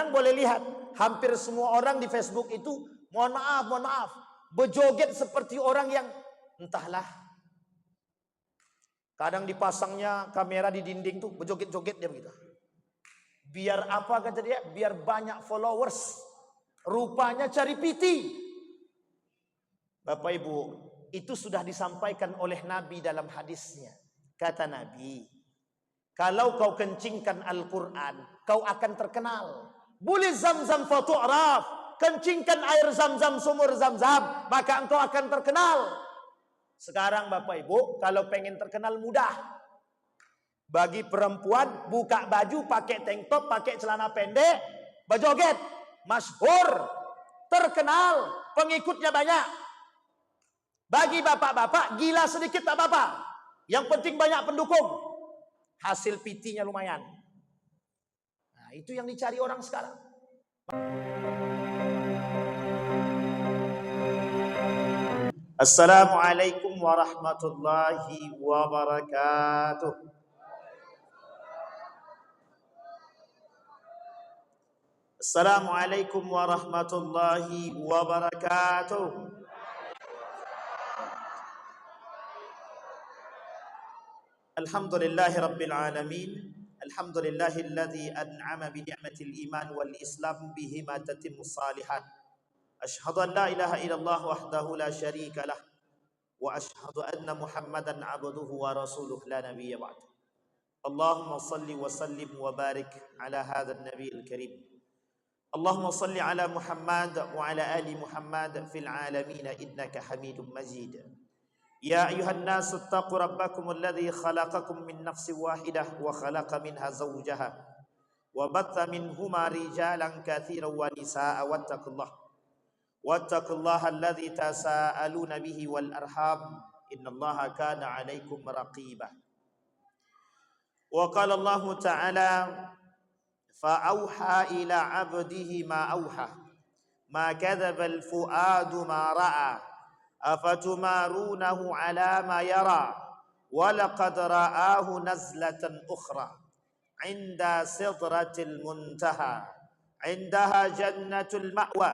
sekarang boleh lihat, hampir semua orang di Facebook itu, mohon maaf, berjoget seperti orang yang entahlah. Kadang dipasangnya kamera di dinding tuh, berjoget-joget dia begitu. Biar apa kata dia? Biar banyak followers. Rupanya cari piti. Bapak Ibu, itu sudah disampaikan oleh Nabi dalam hadisnya. Kata Nabi, kalau kau kencingkan Al-Quran, kau akan terkenal. Boleh zam-zam fatu'raf, kencingkan air zam-zam, sumur zam-zam, maka engkau akan terkenal. Sekarang Bapak Ibu, kalau pengen terkenal mudah. Bagi perempuan, buka baju, pakai tank top, pakai celana pendek, berjoget, masyhur, terkenal, pengikutnya banyak. Bagi bapak-bapak, gila sedikit tak apa-apa. Yang penting banyak pendukung. Hasil PT-nya lumayan. Nah, itu yang dicari orang sekarang. Assalamualaikum warahmatullahi wabarakatuh. Assalamualaikum warahmatullahi wabarakatuh. Alhamdulillahi rabbil alamin. Alhamdulillahilladzi an'ama bi ni'matil iman wal islam bihima tatimmus salihat. Asyhadu an la ilaha illallah wahdahu la syarika lah wa asyhadu anna Muhammadan abduhu wa rasuluh la nabiyya ba'd. Allahumma salli wa sallim wa barik ala hadzal nabiyil karim. Allahumma salli ala Muhammad wa ala ali Muhammad fil alamin innaka Hamidum Majid. Ya ayuhan nas ittaqu rabbakum alladhi khalaqakum min nafsin wahidah wa khalaqa minha zawjaha wa batha minhuma rijalan katsiran wa nisaa wattaqullaha alladhi tasaaluna bihi wal arham innallaha kana 'alaikum raqiba. Wa qala Allah ta'ala فأوحى إلى عبده ما أوحى ما كذب الفؤاد ما رأى أفتمارونه على ما يرى ولقد رآه نزلة أخرى عند سدرة المنتهى عندها جنة المأوى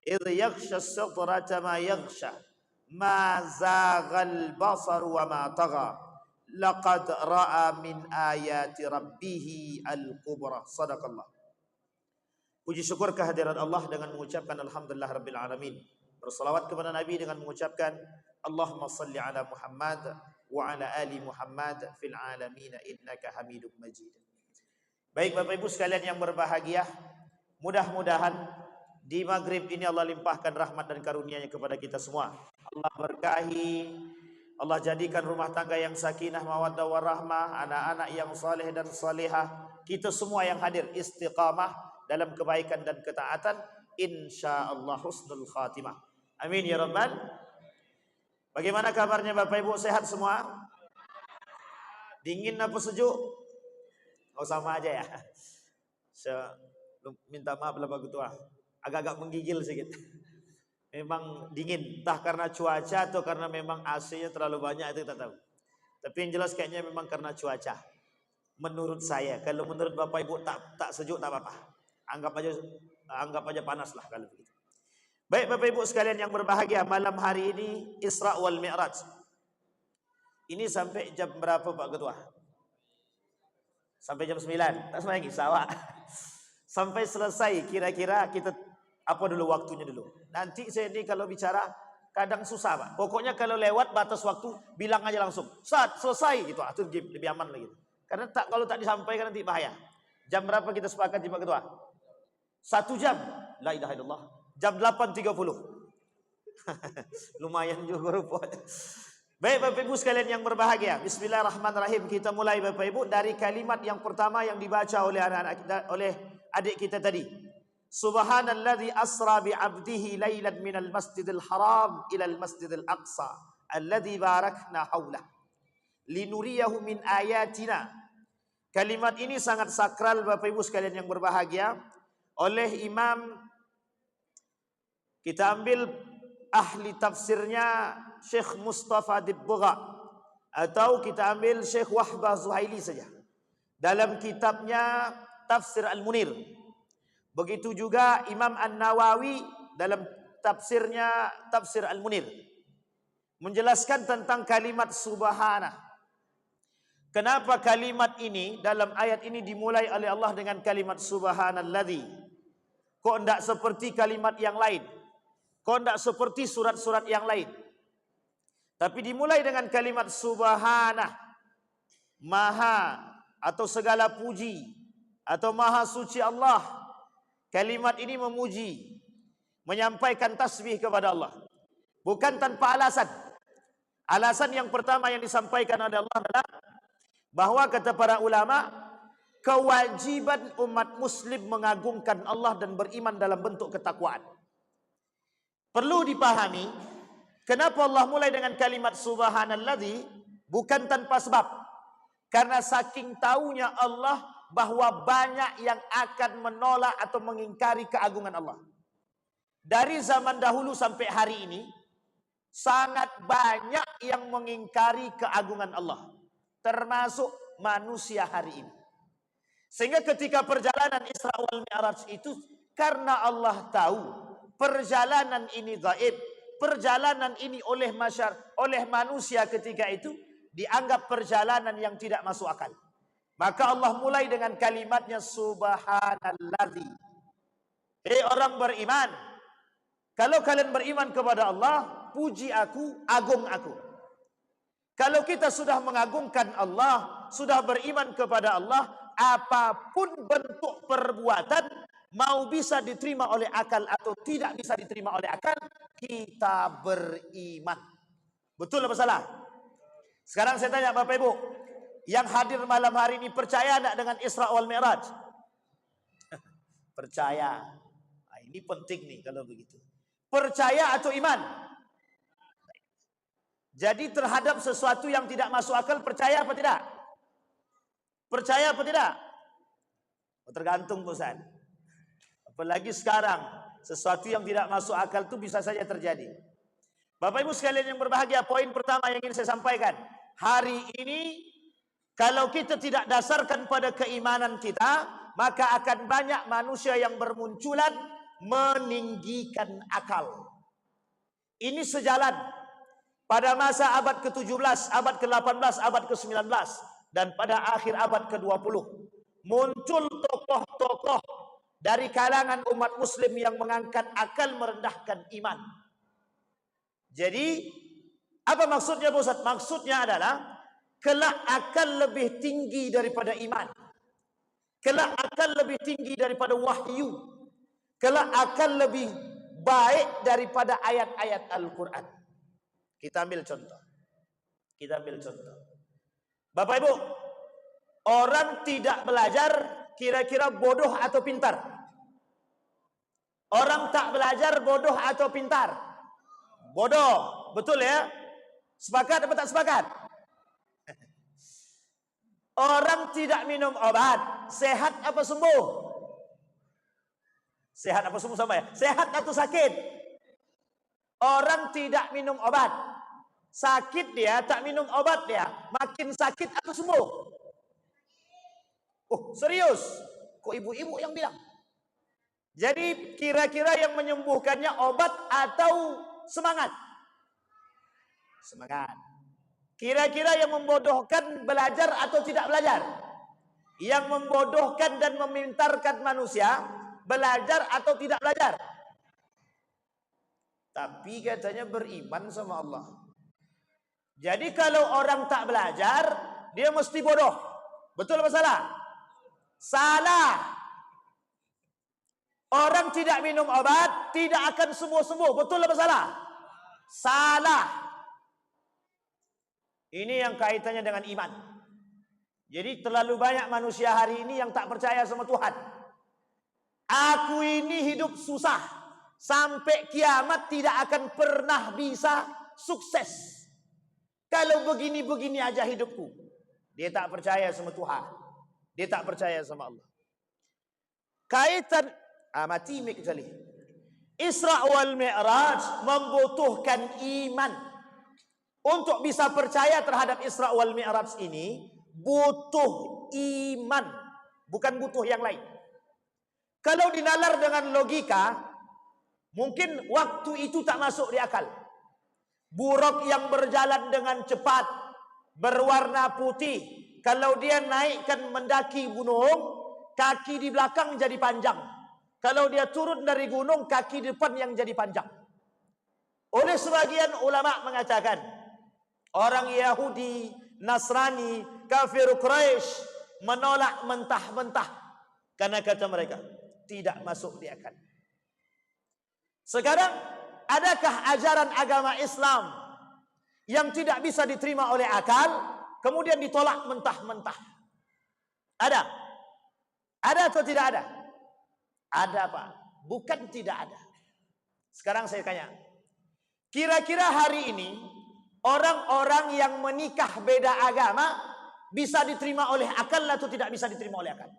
إذ يغشى السدرة ما يغشى ما زاغ البصر وما طغى laqad ra'a min ayati rabbih al-kubra. Sadaqallah. Puji syukur kehadiran Allah dengan mengucapkan alhamdulillah rabbil alamin. Bersalawat kepada Nabi dengan mengucapkan Allahumma salli ala Muhammad wa ala ali Muhammad fil alamin innaka Hamidum Majid. Baik Bapak Ibu sekalian yang berbahagia, mudah-mudahan di maghrib ini Allah limpahkan rahmat dan karunia-Nya kepada kita semua. Allah berkahi, Allah jadikan rumah tangga yang sakinah, mawaddah warahmah, anak-anak yang saleh dan salihah, kita semua yang hadir istiqamah dalam kebaikan dan ketaatan, insyaallah husnul khatimah. Amin ya rabbal. Bagaimana kabarnya Bapak Ibu, sehat semua? Dingin apa sejuk? Oh sama aja ya. Minta maaf lah Pak Ketua, agak-agak menggigil sedikit. Memang dingin, entah karena cuaca atau karena memang AC-nya terlalu banyak, itu kita tahu. Tapi yang jelas kayaknya memang karena cuaca. Menurut saya, kalau menurut Bapak Ibu tak sejuk tak apa-apa. Anggap aja panas lah kalau begitu. Baik Bapak Ibu sekalian yang berbahagia, malam hari ini Isra wal Mi'raj. Ini sampai jam berapa Pak Ketua? Sampai jam 9. Tak semua lagi, sawah. Sampai selesai kira-kira kita apa dulu waktunya dulu. Nanti saya ini kalau bicara kadang susah Pak. Pokoknya kalau lewat batas waktu bilang aja langsung. Saat selesai gitu. Itu lebih aman lagi. Karena kalau tak disampaikan nanti bahaya. Jam berapa kita sepakat Pak Ketua? 1 jam. La ilaha illallah. Jam 8.30. Lumayan juga rupanya. Baik Bapak Ibu sekalian yang berbahagia. Bismillahirrahmanirrahim. Kita mulai Bapak Ibu dari kalimat yang pertama yang dibaca oleh anak-anak kita, oleh adik kita tadi. Subhanalladzi asra bi 'abdihi lailan minal masjidil haram ilal masjidil aqsa alladzi barakna haulah linuriyahu min ayatina. Kalimat ini sangat sakral Bapak Ibu sekalian yang berbahagia. Oleh Imam, kita ambil ahli tafsirnya Syekh Mustafa Dibbugha, atau kita ambil Syekh Wahbah Zuhaili saja. Dalam kitabnya Tafsir Al-Munir, Begitu juga Imam An-Nawawi dalam tafsirnya, Tafsir Al-Munir, menjelaskan tentang kalimat subhanah. Kenapa kalimat ini dalam ayat ini dimulai oleh Allah dengan kalimat subhanalladzi? Kok tidak seperti kalimat yang lain? Kok tidak seperti surat-surat yang lain? Tapi dimulai dengan kalimat subhanah, maha atau segala puji atau maha suci Allah. Kalimat ini memuji, menyampaikan tasbih kepada Allah, bukan tanpa alasan. Alasan yang pertama yang disampaikan oleh Allah adalah bahwa kata para ulama, kewajiban umat muslim mengagungkan Allah dan beriman dalam bentuk ketakwaan. Perlu dipahami kenapa Allah mulai dengan kalimat subhanalladzi, bukan tanpa sebab. Karena saking taunya Allah bahwa banyak yang akan menolak atau mengingkari keagungan Allah. Dari zaman dahulu sampai hari ini, sangat banyak yang mengingkari keagungan Allah, termasuk manusia hari ini. Sehingga ketika perjalanan Isra wal Mi'raj itu, karena Allah tahu perjalanan ini gaib, perjalanan ini oleh manusia ketika itu dianggap perjalanan yang tidak masuk akal. Maka Allah mulai dengan kalimatnya subhanalladzi. Hei orang beriman, kalau kalian beriman kepada Allah, puji aku, agung aku. Kalau kita sudah mengagungkan Allah, sudah beriman kepada Allah, apapun bentuk perbuatan, mau bisa diterima oleh akal atau tidak bisa diterima oleh akal, kita beriman. Betul apa salah? Sekarang saya tanya Bapak Ibu, yang hadir malam hari ini percaya tidak dengan Isra wal Mi'raj? Percaya. Nah, ini penting nih kalau begitu. Percaya atau iman? Jadi terhadap sesuatu yang tidak masuk akal, percaya apa tidak? Percaya apa tidak? Tergantung Ustaz. Apalagi sekarang, sesuatu yang tidak masuk akal itu bisa saja terjadi. Bapak Ibu sekalian yang berbahagia, poin pertama yang ingin saya sampaikan. Hari ini, kalau kita tidak dasarkan pada keimanan kita, maka akan banyak manusia yang bermunculan meninggikan akal. Ini sejalan pada masa abad ke-17, abad ke-18, abad ke-19, dan pada akhir abad ke-20. Muncul tokoh-tokoh dari kalangan umat muslim yang mengangkat akal merendahkan iman. Jadi, apa maksudnya Pak Ustaz? Maksudnya adalah kelak akal lebih tinggi daripada iman. Kelak akal lebih tinggi daripada wahyu. Kelak akal lebih baik daripada ayat-ayat Al-Quran. Kita ambil contoh. Bapak Ibu, orang tidak belajar kira-kira bodoh atau pintar? Orang tak belajar bodoh atau pintar? Bodoh, betul ya? Sepakat atau tak sepakat? Orang tidak minum obat, sehat apa sembuh? Sehat apa sembuh sama ya? Sehat atau sakit? Orang tidak minum obat, sakit dia, tak minum obat dia, makin sakit atau sembuh? Oh, serius? Kok ibu-ibu yang bilang? Jadi kira-kira yang menyembuhkannya obat atau semangat? Semangat. Kira-kira yang membodohkan belajar atau tidak belajar? Yang membodohkan dan memintarkan manusia belajar atau tidak belajar? Tapi katanya beriman sama Allah. Jadi kalau orang tak belajar, dia mesti bodoh. Betul apa salah? Salah. Orang tidak minum obat tidak akan sembuh-sembuh. Betul apa salah? Salah. Ini yang kaitannya dengan iman. Jadi terlalu banyak manusia hari ini yang tak percaya sama Tuhan. Aku ini hidup susah, sampai kiamat tidak akan pernah bisa sukses. Kalau begini-begini aja hidupku. Dia tak percaya sama Tuhan. Dia tak percaya sama Allah. Kaitan mati kecuali Isra wal Mi'raj membutuhkan iman. Untuk bisa percaya terhadap Isra wal Mi'raj ini butuh iman, bukan butuh yang lain. Kalau dinalar dengan logika, mungkin waktu itu tak masuk di akal. Buruk yang berjalan dengan cepat, berwarna putih, kalau dia naikkan mendaki gunung, kaki di belakang jadi panjang. Kalau dia turun dari gunung, kaki depan yang jadi panjang. Oleh sebagian ulama mengatakan, orang Yahudi, Nasrani, kafir Quraisy menolak mentah-mentah. Karena kata mereka, tidak masuk di akal. Sekarang, adakah ajaran agama Islam yang tidak bisa diterima oleh akal, kemudian ditolak mentah-mentah? Ada? Ada atau tidak ada? Ada, Pak. Bukan tidak ada. Sekarang saya tanya, kira-kira hari ini orang-orang yang menikah beda agama bisa diterima oleh akal atau tidak bisa diterima oleh akal?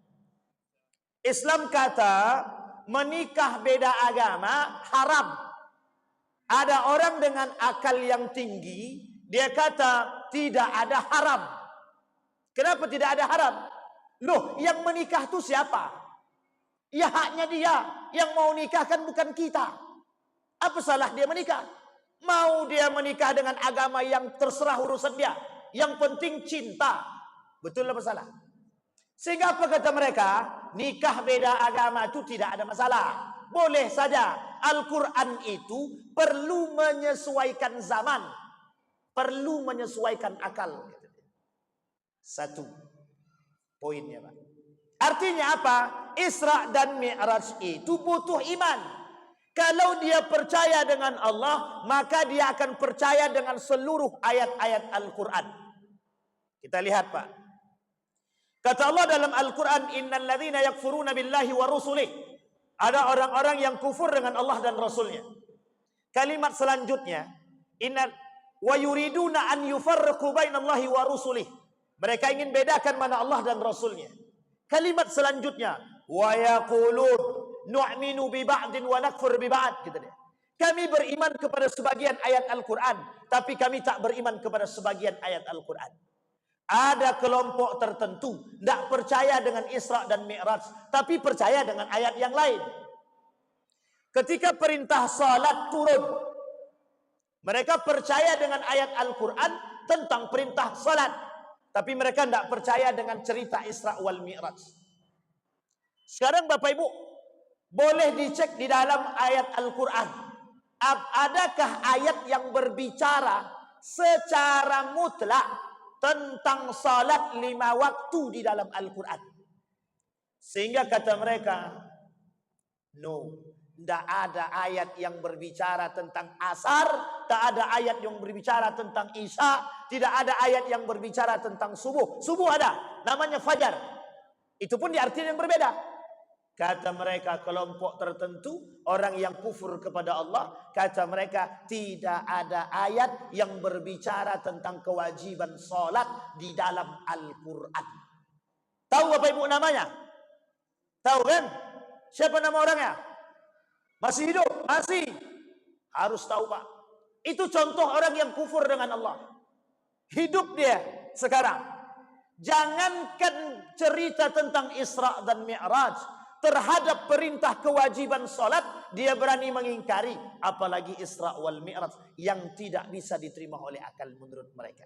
Islam kata menikah beda agama haram. Ada orang dengan akal yang tinggi, dia kata tidak ada haram. Kenapa tidak ada haram? Loh, yang menikah itu siapa? Ya haknya dia. Yang mau nikah kan bukan kita. Apa salah dia menikah? Mau dia menikah dengan agama yang terserah urusan dia. Yang penting cinta. Betul apa salah? Sehingga apa kata mereka? Nikah beda agama itu tidak ada masalah. Boleh saja. Al-Quran itu perlu menyesuaikan zaman. Perlu menyesuaikan akal. Satu poinnya, Pak. Artinya apa? Isra dan Mi'raj itu butuh iman. Kalau dia percaya dengan Allah, maka dia akan percaya dengan seluruh ayat-ayat Al-Quran. Kita lihat, Pak. Kata Allah dalam Al-Quran, innal ladzina yakfuruna billahi wa rusulih. Ada orang-orang yang kufur dengan Allah dan Rasulnya. Kalimat selanjutnya, innal wa yuriduna an yufarriqu bainallahi wa rusulih. Mereka ingin bedakan mana Allah dan Rasulnya. Kalimat selanjutnya, wa yaqulun nu'minu bi ba'din wa nakfur bi ba'd. Gitu deh. Kami beriman kepada sebagian ayat Al-Quran, tapi kami tak beriman kepada sebagian ayat Al-Quran. Ada kelompok tertentu tidak percaya dengan Isra dan Mi'raj, tapi percaya dengan ayat yang lain. Ketika perintah salat turun, mereka percaya dengan ayat Al-Quran tentang perintah salat, tapi mereka tidak percaya dengan cerita Isra wal Mi'raj. Sekarang Bapak Ibu, boleh dicek di dalam ayat Al-Quran, adakah ayat yang berbicara secara mutlak tentang salat 5 waktu di dalam Al-Quran? Sehingga kata mereka, no, tidak ada ayat yang berbicara tentang asar, tak ada ayat yang berbicara tentang isya, tidak ada ayat yang berbicara tentang subuh. Subuh ada, namanya fajar. Itu pun di artian yang berbeda. Kata mereka kelompok tertentu, orang yang kufur kepada Allah, kata mereka tidak ada ayat yang berbicara tentang kewajiban salat di dalam Al-Quran. Tahu Bapak Ibu namanya? Tahu kan? Siapa nama orangnya? Masih hidup? Masih. Harus tahu, Pak. Itu contoh orang yang kufur dengan Allah. Hidup dia sekarang. Jangankan cerita tentang Isra dan Mi'raj, terhadap perintah kewajiban salat dia berani mengingkari, apalagi Isra wal Mi'raj yang tidak bisa diterima oleh akal menurut mereka.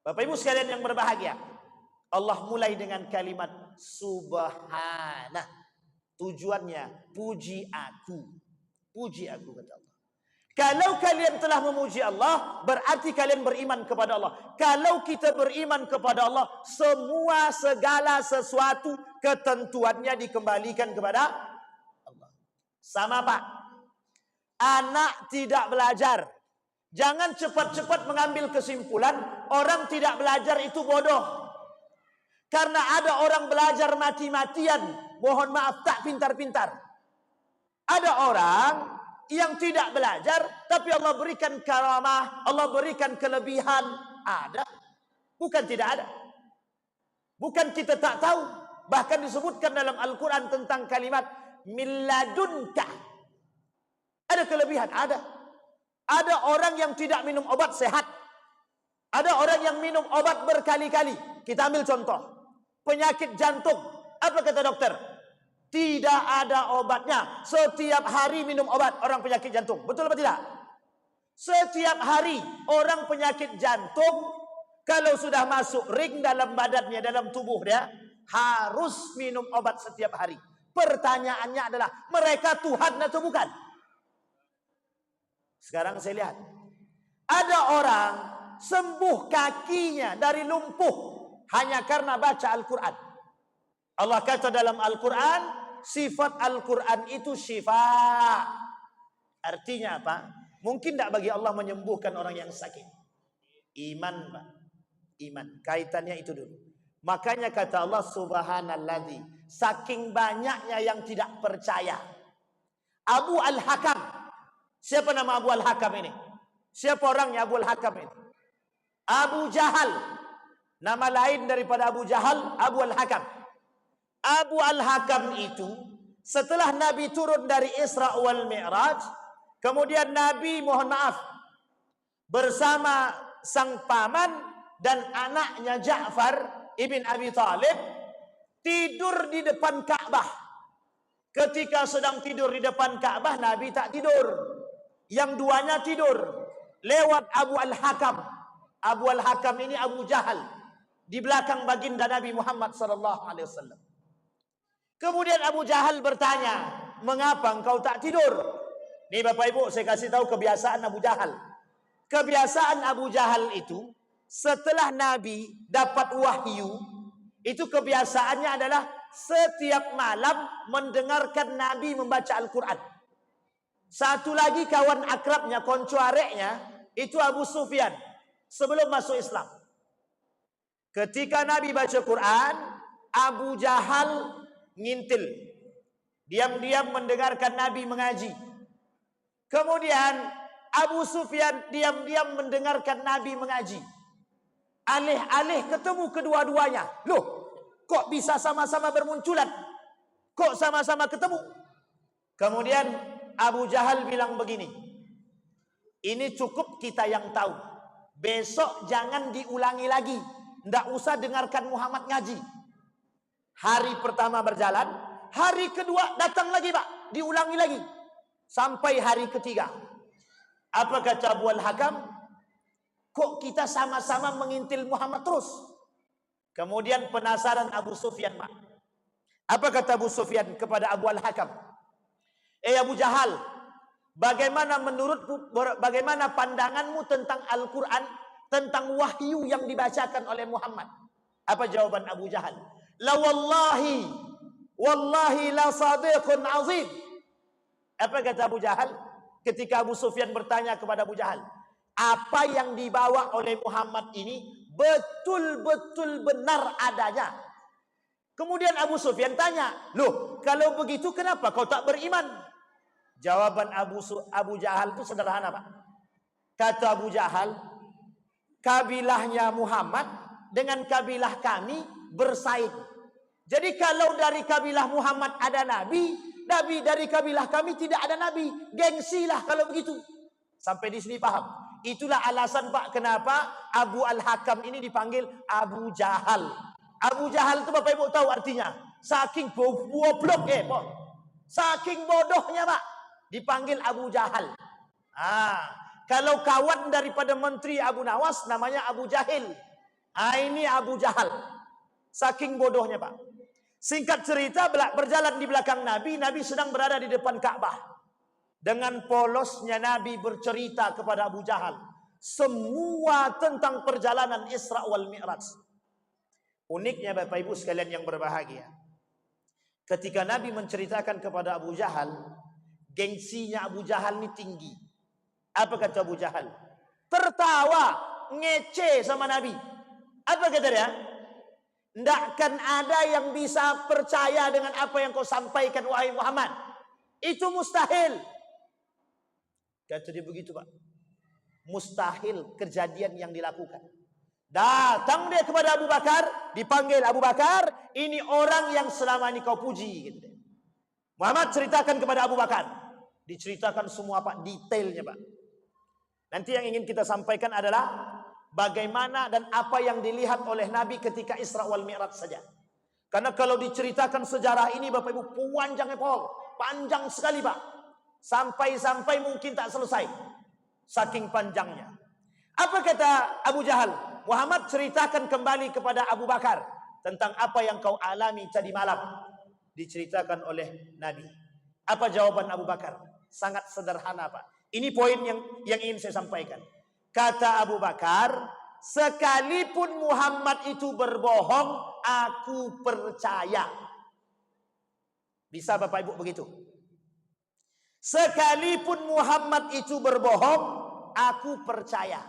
Bapak Ibu sekalian yang berbahagia, Allah mulai dengan kalimat subhanah. Tujuannya puji aku. Puji aku, kata Allah. Kalau kalian telah memuji Allah, berarti kalian beriman kepada Allah. Kalau kita beriman kepada Allah, semua segala sesuatu ketentuannya dikembalikan kepada Allah. Sama, Pak. Anak tidak belajar. Jangan cepat-cepat mengambil kesimpulan orang tidak belajar itu bodoh. Karena ada orang belajar mati-matian, mohon maaf, tak pintar-pintar. Ada orang yang tidak belajar, tapi Allah berikan karamah, Allah berikan kelebihan. Ada. Bukan tidak ada. Bukan kita tak tahu. Bahkan disebutkan dalam Al-Quran tentang kalimat milladunka. Ada kelebihan, ada. Ada orang yang tidak minum obat sehat. Ada orang yang minum obat berkali-kali. Kita ambil contoh. Penyakit jantung. Apa kata dokter? Tidak ada obatnya. Setiap hari minum obat orang penyakit jantung. Betul atau tidak? Setiap hari orang penyakit jantung, kalau sudah masuk ring dalam badannya, dalam tubuh dia, harus minum obat setiap hari. Pertanyaannya adalah, mereka Tuhan atau bukan? Sekarang saya lihat, ada orang sembuh kakinya dari lumpuh hanya karena baca Al-Quran. Allah kata dalam Al-Quran, sifat Al-Quran itu syifa. Artinya apa? Mungkin tidak bagi Allah menyembuhkan orang yang sakit. Iman, Pak. Iman. Kaitannya itu dulu. Makanya kata Allah, subhanalladzi, saking banyaknya yang tidak percaya. Abu Al-Hakam. Siapa nama Abu Al-Hakam ini? Siapa orangnya Abu Al-Hakam ini? Abu Jahal. Nama lain daripada Abu Jahal, Abu Al-Hakam. Abu Al-Hakam itu setelah Nabi turun dari Isra wal Mi'raj, kemudian Nabi, mohon maaf, bersama sang paman dan anaknya Ja'far ibn Abi Talib tidur di depan Ka'bah. Ketika sedang tidur di depan Ka'bah, Nabi tak tidur. Yang duanya tidur. Lewat Abu Al-Hakam. Abu Al-Hakam ini Abu Jahal. Di belakang baginda Nabi Muhammad SAW. Kemudian Abu Jahal bertanya, mengapa engkau tak tidur? Nih Bapak Ibu, saya kasih tahu kebiasaan Abu Jahal. Kebiasaan Abu Jahal itu, setelah Nabi dapat wahyu, itu kebiasaannya adalah setiap malam mendengarkan Nabi membaca Al-Quran. Satu lagi kawan akrabnya, konco areknya, itu Abu Sufyan, sebelum masuk Islam. Ketika Nabi baca Quran, Abu Jahal ngintil. Diam-diam mendengarkan Nabi mengaji. Kemudian Abu Sufyan diam-diam mendengarkan Nabi mengaji. Alih-alih ketemu kedua-duanya. Loh, kok bisa sama-sama bermunculan? Kok sama-sama ketemu? Kemudian Abu Jahal bilang begini, ini cukup kita yang tahu. Besok jangan diulangi lagi. Tidak usah dengarkan Muhammad ngaji. Hari pertama berjalan, hari kedua datang lagi Pak, diulangi lagi. Sampai hari ketiga. Apa kata Abu Al-Hakam? Kok kita sama-sama mengintil Muhammad terus? Kemudian penasaran Abu Sufyan, Pak. Apa kata Abu Sufyan kepada Abu Al-Hakam? Abu Jahal, bagaimana menurutmu, bagaimana pandanganmu tentang Al-Quran, tentang wahyu yang dibacakan oleh Muhammad? Apa jawaban Abu Jahal? La wallahi, wallahi la sadiqun azim. Apa kata Abu Jahal? Ketika Abu Sufyan bertanya kepada Abu Jahal, apa yang dibawa oleh Muhammad ini betul-betul benar adanya. Kemudian Abu Sufyan tanya, loh kalau begitu kenapa kau tak beriman? Jawaban Abu Jahal itu sederhana Pak. Kata Abu Jahal, kabilahnya Muhammad dengan kabilah kami bersaing. Jadi kalau dari kabilah Muhammad ada nabi, nabi dari kabilah kami tidak ada nabi. Gengsilah kalau begitu. Sampai di sini paham. Itulah alasan Pak kenapa Abu Al-Hakam ini dipanggil Abu Jahal. Abu Jahal itu Bapak Ibu tahu artinya? Saking goblok saking bodohnya Pak, dipanggil Abu Jahal. Kalau kawan daripada menteri Abu Nawas namanya Abu Jahil. Ini Abu Jahal. Saking bodohnya Pak. Singkat cerita, berjalan di belakang Nabi, Nabi sedang berada di depan Ka'bah. Dengan polosnya Nabi bercerita kepada Abu Jahal semua tentang perjalanan Isra wal Mi'raj. Uniknya Bapak Ibu sekalian yang berbahagia, ketika Nabi menceritakan kepada Abu Jahal, gengsinya Abu Jahal ini tinggi. Apa kata Abu Jahal? Tertawa, ngece sama Nabi. Apa kata dia? Tidak akan ada yang bisa percaya dengan apa yang kau sampaikan wahai Muhammad. Itu mustahil. Kata dia begitu Pak. Mustahil kejadian yang dilakukan. Datang dia kepada Abu Bakar, dipanggil Abu Bakar, ini orang yang selama ini kau puji. Gitu. Muhammad ceritakan kepada Abu Bakar. Diceritakan semua Pak, detailnya Pak. Nanti yang ingin kita sampaikan adalah bagaimana dan apa yang dilihat oleh Nabi ketika Isra wal Mi'raj saja. Karena kalau diceritakan sejarah ini Bapak Ibu panjangnya Paul, panjang sekali Pak. Sampai mungkin tak selesai. Saking panjangnya. Apa kata Abu Jahal? Muhammad ceritakan kembali kepada Abu Bakar tentang apa yang kau alami tadi malam. Diceritakan oleh Nabi. Apa jawaban Abu Bakar? Sangat sederhana Pak. Ini poin yang ingin saya sampaikan. Kata Abu Bakar, sekalipun Muhammad itu berbohong, aku percaya. Bisa Bapak Ibu begitu? Sekalipun Muhammad itu berbohong, aku percaya.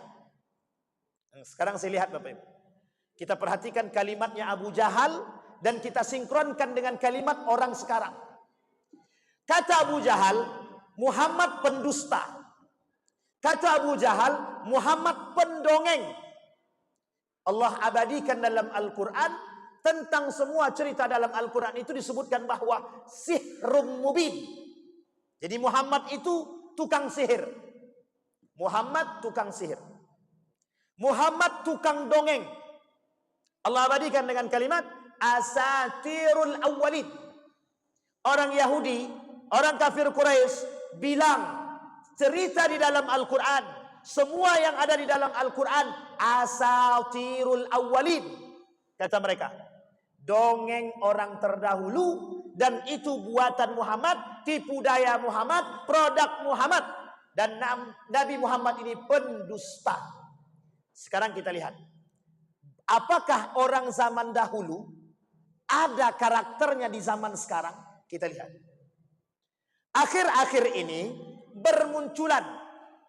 Sekarang saya lihat Bapak Ibu. Kita perhatikan kalimatnya Abu Jahal dan kita sinkronkan dengan kalimat orang sekarang. Kata Abu Jahal, Muhammad pendusta. Kata Abu Jahal, Muhammad pendongeng. Allah abadikan dalam Al-Quran, tentang semua cerita dalam Al-Quran itu disebutkan bahwa sihrum mubin. Jadi Muhammad itu tukang sihir. Muhammad tukang sihir. Muhammad tukang dongeng. Allah abadikan dengan kalimat asatirul awwalin. Orang Yahudi, orang kafir Quraisy bilang cerita di dalam Al-Quran, semua yang ada di dalam Al-Quran asatirul awwalin. Kata mereka, dongeng orang terdahulu, dan itu buatan Muhammad, tipu daya Muhammad, produk Muhammad, dan Nabi Muhammad ini pendusta. Sekarang kita lihat, apakah orang zaman dahulu ada karakternya di zaman sekarang? Kita lihat. Akhir-akhir ini bermunculan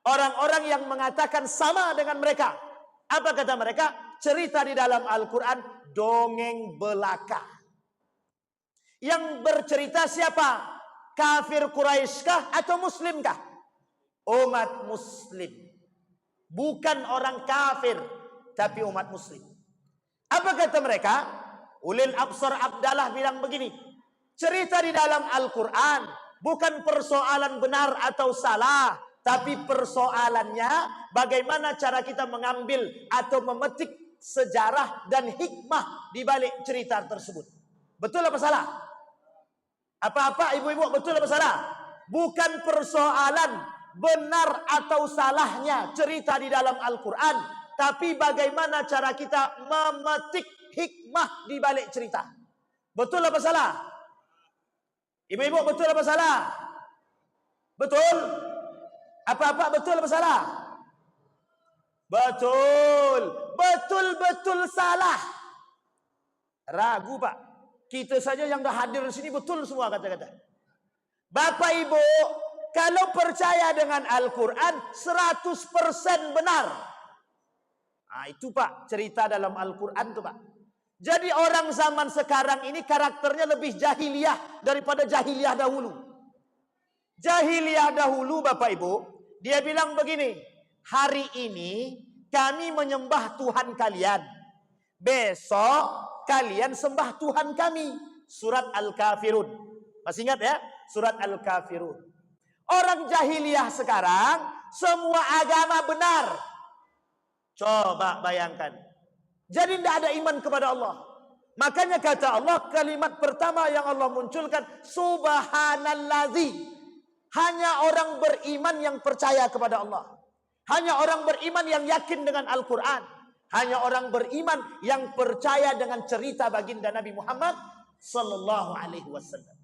orang-orang yang mengatakan sama dengan mereka. Apa kata mereka? Cerita di dalam Al-Quran dongeng belaka. Yang bercerita siapa? Kafir Quraisy kah atau Muslim kah? Umat Muslim. Bukan orang kafir, tapi umat Muslim. Apa kata mereka? Ulil Absar Abdallah bilang begini, cerita di dalam Al-Quran bukan persoalan benar atau salah, tapi persoalannya bagaimana cara kita mengambil atau memetik sejarah dan hikmah di balik cerita tersebut. Betul apa salah? Apa-apa ibu-ibu, betul apa salah? Bukan persoalan benar atau salahnya cerita di dalam Al-Quran, tapi bagaimana cara kita memetik hikmah di balik cerita. Betul apa salah? Ibu-ibu, betul apa salah? Betul? Apa-apa, betul apa salah? Betul. Betul-betul salah. Ragu Pak. Kita saja yang dah hadir di sini betul semua kata-kata. Bapak Ibu, kalau percaya dengan Al-Quran 100% benar. Nah, itu Pak, cerita dalam Al-Quran itu Pak. Jadi orang zaman sekarang ini karakternya lebih jahiliyah daripada jahiliyah dahulu. Jahiliyah dahulu Bapak Ibu, dia bilang begini, hari ini kami menyembah Tuhan kalian, besok kalian sembah Tuhan kami. Surat Al-Kafirun. Masih ingat ya? Surat Al-Kafirun. Orang jahiliyah sekarang semua agama benar. Coba bayangkan. Jadi tidak ada iman kepada Allah. Makanya kata Allah, kalimat pertama yang Allah munculkan, subhanallazi. Hanya orang beriman yang percaya kepada Allah. Hanya orang beriman yang yakin dengan Al-Quran. Hanya orang beriman yang percaya dengan cerita baginda Nabi Muhammad sallallahu alaihi wasallam.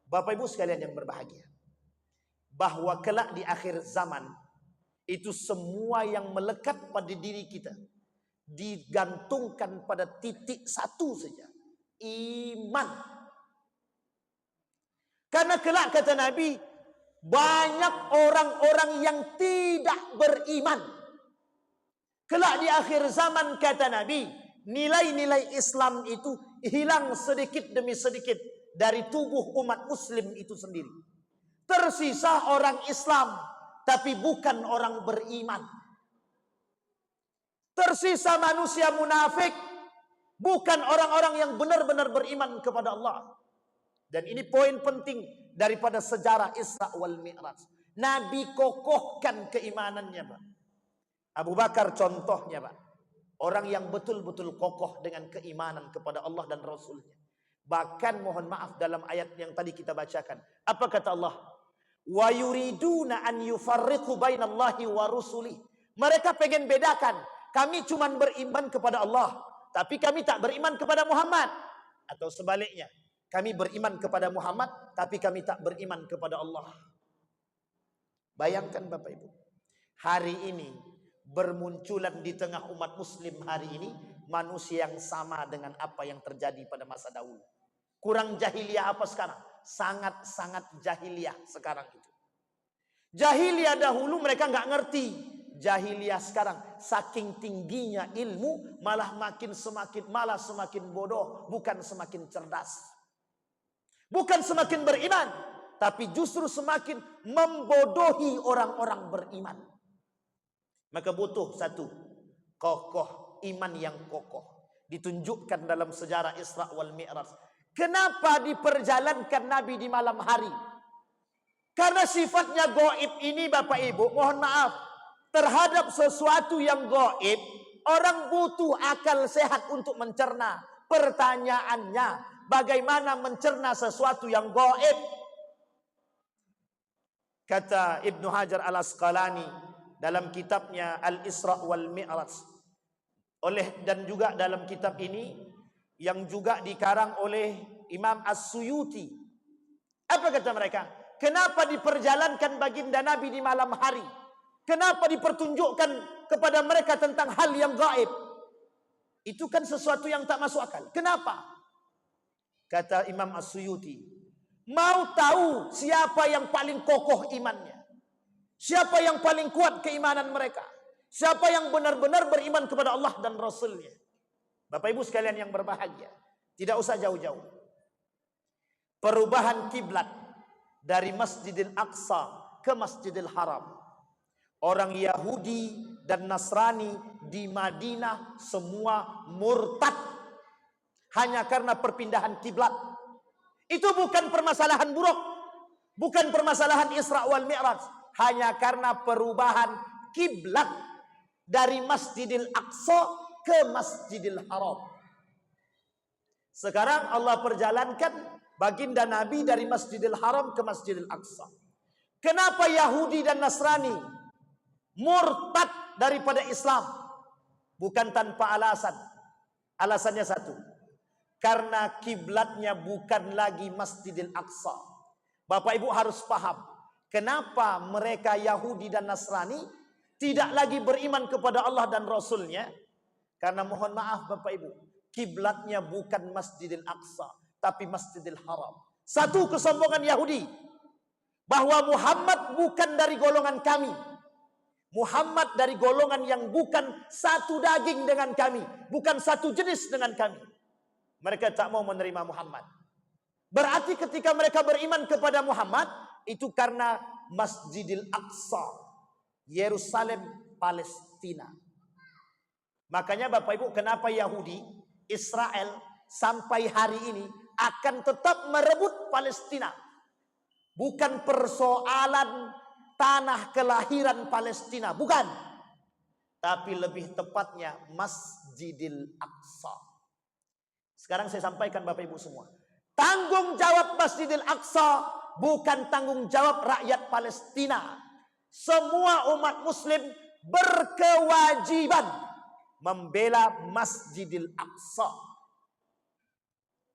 Bapak Ibu sekalian yang berbahagia, bahwa kelak di akhir zaman itu semua yang melekat pada diri kita digantungkan pada titik satu saja, iman. Karena kelak kata Nabi, banyak orang-orang yang tidak beriman. Kelak di akhir zaman kata Nabi, nilai-nilai Islam itu hilang sedikit demi sedikit dari tubuh umat Muslim itu sendiri. Tersisa orang Islam, tapi bukan orang beriman. Tersisa manusia munafik, bukan orang-orang yang benar-benar beriman kepada Allah. Dan ini poin penting daripada sejarah Isra wal Mi'raj. Nabi kokohkan keimanannya Pak. Abu Bakar contohnya Pak. Orang yang betul-betul kokoh dengan keimanan kepada Allah dan Rasulnya. Bahkan mohon maaf dalam ayat yang tadi kita bacakan. Apa kata Allah? Wa yuriduna an yufarriqu bainallahi wa rusuli. Mereka pengen bedakan. Kami cuma beriman kepada Allah, tapi kami tak beriman kepada Muhammad. Atau sebaliknya, kami beriman kepada Muhammad, tapi kami tak beriman kepada Allah. Bayangkan Bapak Ibu, hari ini bermunculan di tengah umat muslim hari ini manusia yang sama dengan apa yang terjadi pada masa dahulu. Kurang jahiliyah apa sekarang? Sangat-sangat jahiliyah sekarang itu. Jahiliyah dahulu mereka nggak ngerti. Jahiliyah sekarang saking tingginya ilmu malah semakin bodoh, bukan semakin cerdas. Bukan semakin beriman, tapi justru semakin membodohi orang-orang beriman. Maka butuh satu, kokoh, iman yang kokoh. Ditunjukkan dalam sejarah Isra wal Mi'raj. Kenapa diperjalankan Nabi di malam hari? Karena sifatnya gaib ini Bapak Ibu, mohon maaf, terhadap sesuatu yang gaib, orang butuh akal sehat untuk mencerna. Pertanyaannya, bagaimana mencerna sesuatu yang gaib? Kata Ibnu Hajar Al-Asqalani dalam kitabnya Al-Isra wal Mi'raj, dan juga dalam kitab ini yang juga dikarang oleh Imam As-Suyuti. Apa kata mereka? Kenapa diperjalankan baginda Nabi di malam hari? Kenapa dipertunjukkan kepada mereka tentang hal yang gaib? Itu kan sesuatu yang tak masuk akal. Kenapa? Kata Imam As-Suyuti, mau tahu siapa yang paling kokoh imannya? Siapa yang paling kuat keimanan mereka? Siapa yang benar-benar beriman kepada Allah dan Rasulnya? Bapak Ibu sekalian yang berbahagia, tidak usah jauh-jauh. Perubahan kiblat dari Masjidil Aqsa ke Masjidil Haram. Orang Yahudi dan Nasrani di Madinah semua murtad hanya karena perpindahan kiblat. Itu bukan permasalahan buruk, bukan permasalahan Isra wal Mi'raj, hanya karena perubahan kiblat dari Masjidil Aqsa ke Masjidil Haram. Sekarang Allah perjalankan baginda Nabi dari Masjidil Haram ke Masjidil Aqsa. Kenapa Yahudi dan Nasrani murtad daripada Islam? Bukan tanpa alasan. Alasannya satu, karena kiblatnya bukan lagi Masjidil Aqsa. Bapak Ibu harus paham, kenapa mereka Yahudi dan Nasrani tidak lagi beriman kepada Allah dan Rasulnya? Karena mohon maaf Bapak Ibu, kiblatnya bukan Masjidil Aqsa, tapi Masjidil Haram. Satu kesombongan Yahudi, bahwa Muhammad bukan dari golongan kami. Muhammad dari golongan yang bukan satu daging dengan kami, bukan satu jenis dengan kami. Mereka tak mau menerima Muhammad. Berarti ketika mereka beriman kepada Muhammad, itu karena Masjidil Aqsa, Yerusalem, Palestina. Makanya Bapak Ibu, kenapa Yahudi, Israel sampai hari ini akan tetap merebut Palestina? Bukan persoalan tanah kelahiran Palestina, bukan. Tapi lebih tepatnya Masjidil Aqsa. Sekarang saya sampaikan Bapak Ibu semua, tanggung jawab Masjidil Aqsa bukan tanggung jawab rakyat Palestina. Semua umat muslim berkewajiban membela Masjidil Aqsa.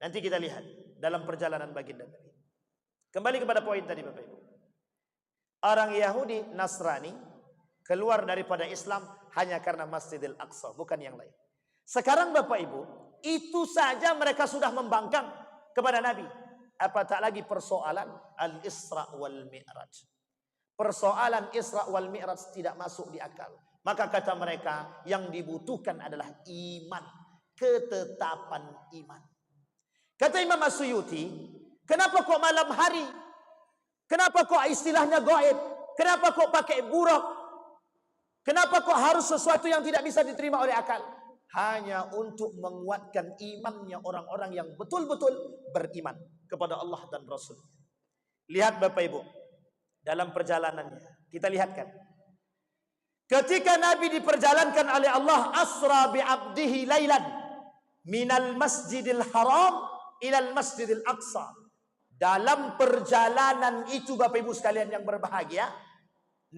Nanti kita lihat dalam perjalanan baginda Nabi. Kembali kepada poin tadi Bapak Ibu. Orang Yahudi, Nasrani keluar daripada Islam hanya karena Masjidil Aqsa, bukan yang lain. Sekarang Bapak Ibu, itu saja mereka sudah membangkang kepada Nabi. Apa tak lagi persoalan Al-Isra wal Mi'raj? Persoalan Isra wal Mi'raj tidak masuk di akal. Maka kata mereka, yang dibutuhkan adalah iman, ketetapan iman. Kata Imam As-Suyuti, kenapa kok malam hari? Kenapa kok istilahnya gaib? Kenapa kok pakai buruk? Kenapa kok harus sesuatu yang tidak bisa diterima oleh akal? Hanya untuk menguatkan imannya orang-orang yang betul-betul beriman kepada Allah dan Rasul. Lihat Bapak Ibu, dalam perjalanannya, kita lihatkan. Ketika Nabi diperjalankan oleh Allah, asra bi abdihi lailan minal masjidil haram ilal Masjidil Aqsa. Dalam perjalanan itu Bapak Ibu sekalian yang berbahagia,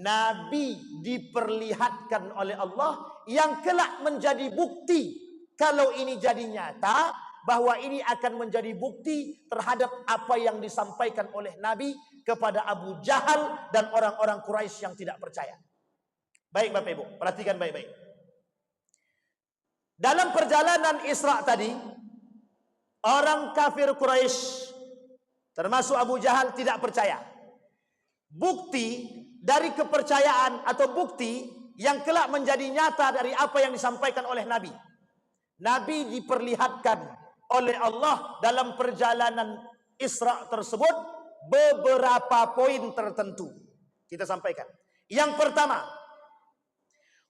Nabi diperlihatkan oleh Allah yang kelak menjadi bukti kalau ini jadi nyata, bahwa ini akan menjadi bukti terhadap apa yang disampaikan oleh Nabi kepada Abu Jahal dan orang-orang Quraisy yang tidak percaya. Baik Bapak Ibu, perhatikan baik-baik. Dalam perjalanan Isra tadi, orang kafir Quraisy termasuk Abu Jahal tidak percaya. Bukti dari kepercayaan atau bukti yang kelak menjadi nyata dari apa yang disampaikan oleh Nabi. Nabi diperlihatkan oleh Allah dalam perjalanan Isra tersebut beberapa poin tertentu. Kita sampaikan. Yang pertama,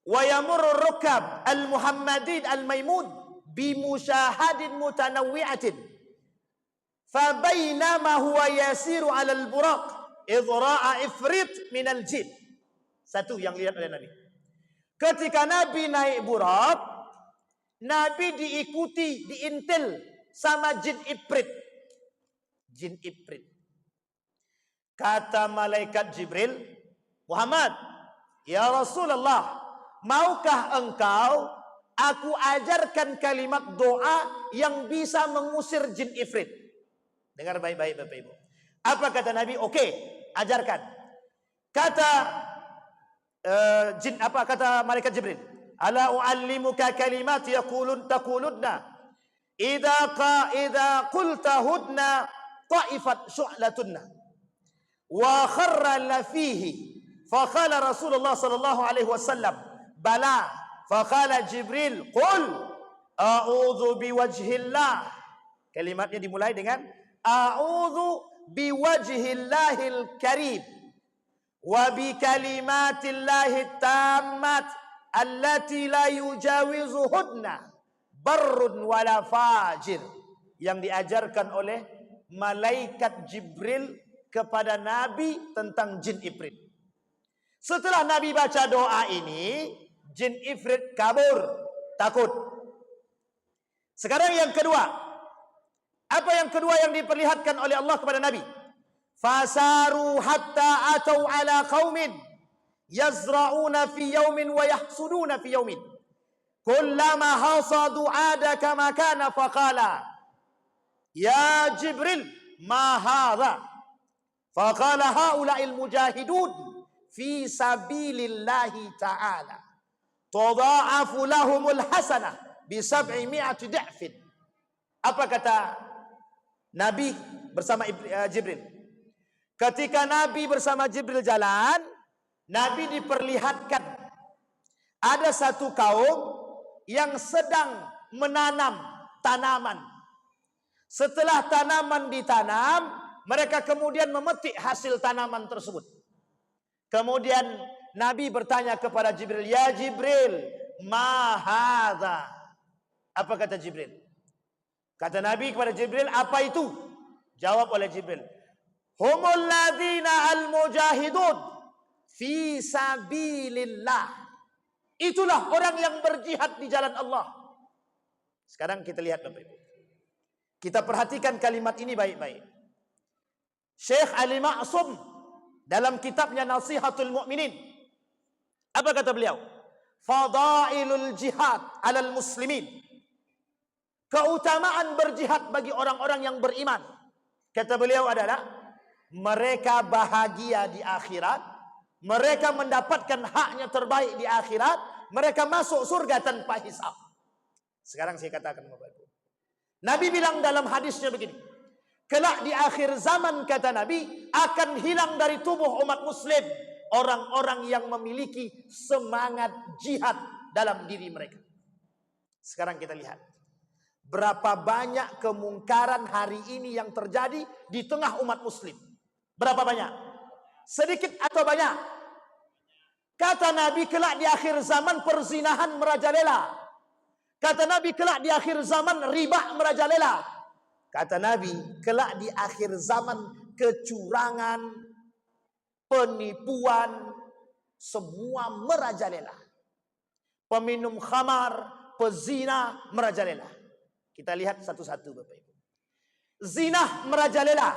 wa yamurru rukab al-Muhammadin al-Maimun bi musyahadin mutanawwi'atin. Fa bainama huwa yasiru 'ala al-buraq idh ra'a ifrit min al-jin. Satu yang lihat oleh Nabi. Ketika Nabi naik buraq, Nabi diikuti, diintil sama jin ifrit. Jin ifrit. Kata malaikat Jibril, Muhammad, ya Rasulullah, maukah engkau aku ajarkan kalimat doa yang bisa mengusir jin ifrit? Dengar baik-baik Bapak Ibu. Apa kata Nabi? Oke, ajarkan. Kata kata malaikat Jibril, ala uallimuka kalimat taqulunna idza qulta hudna ta'ifat syu'latunna wa kharra la fihi fa qala Rasulullah sallallahu alaihi wasallam bala fa qala Jibril qul a'udzu biwajhillah. Kalimatnya dimulai dengan a'udzu biwajhillahil karim wa bi kalimatillahit tammat allati la yujawizuhunna barrun wala fajir, yang diajarkan oleh malaikat Jibril kepada Nabi tentang jin ifrit. Setelah Nabi baca doa ini, jin ifrit kabur, takut. Sekarang yang kedua. Apa yang kedua yang diperlihatkan oleh Allah kepada Nabi? Fasaru hatta atau ala qaumin yazra'una fi yawmin wa yahsuduna fi yawmin kullama hasadu ada kama kana faqala ya Jibril ma hadha faqala haula'il mujahidun fi sabilillahi ta'ala tudha'afu lahumul hasanah bi 700 da'fin. Apa kata Nabi bersama Jibril? Ketika Nabi bersama Jibril jalan, Nabi diperlihatkan ada satu kaum yang sedang menanam tanaman. Setelah tanaman ditanam, mereka kemudian memetik hasil tanaman tersebut. Kemudian Nabi bertanya kepada Jibril, ya Jibril, ma hadza? Apa kata Jibril? Kata Nabi kepada Jibril, apa itu? Jawab oleh Jibril, humul ladzina al-mujahidun fi sabilillah. Itulah orang yang berjihad di jalan Allah. Sekarang kita lihat Bapak Ibu. Kita perhatikan kalimat ini baik-baik. Syekh Ali Ma'sum dalam kitabnya Nasihatul Mu'minin, apa kata beliau? Fadailul jihad 'alal muslimin. Keutamaan berjihad bagi orang-orang yang beriman. Kata beliau adalah mereka bahagia di akhirat, mereka mendapatkan haknya terbaik di akhirat, mereka masuk surga tanpa hisab. Sekarang saya katakan Bapak Ibu, Nabi bilang dalam hadisnya begini, kelak di akhir zaman kata Nabi akan hilang dari tubuh umat muslim orang-orang yang memiliki semangat jihad dalam diri mereka. Sekarang kita lihat berapa banyak kemungkaran hari ini yang terjadi di tengah umat muslim. Berapa banyak? Sedikit atau banyak? Kata Nabi kelak di akhir zaman perzinahan merajalela. Kata Nabi kelak di akhir zaman riba merajalela. Kata Nabi kelak di akhir zaman kecurangan, penipuan, semua merajalela. Peminum khamar, pezina merajalela. Kita lihat satu-satu Bapak Ibu. Zinah merajalela.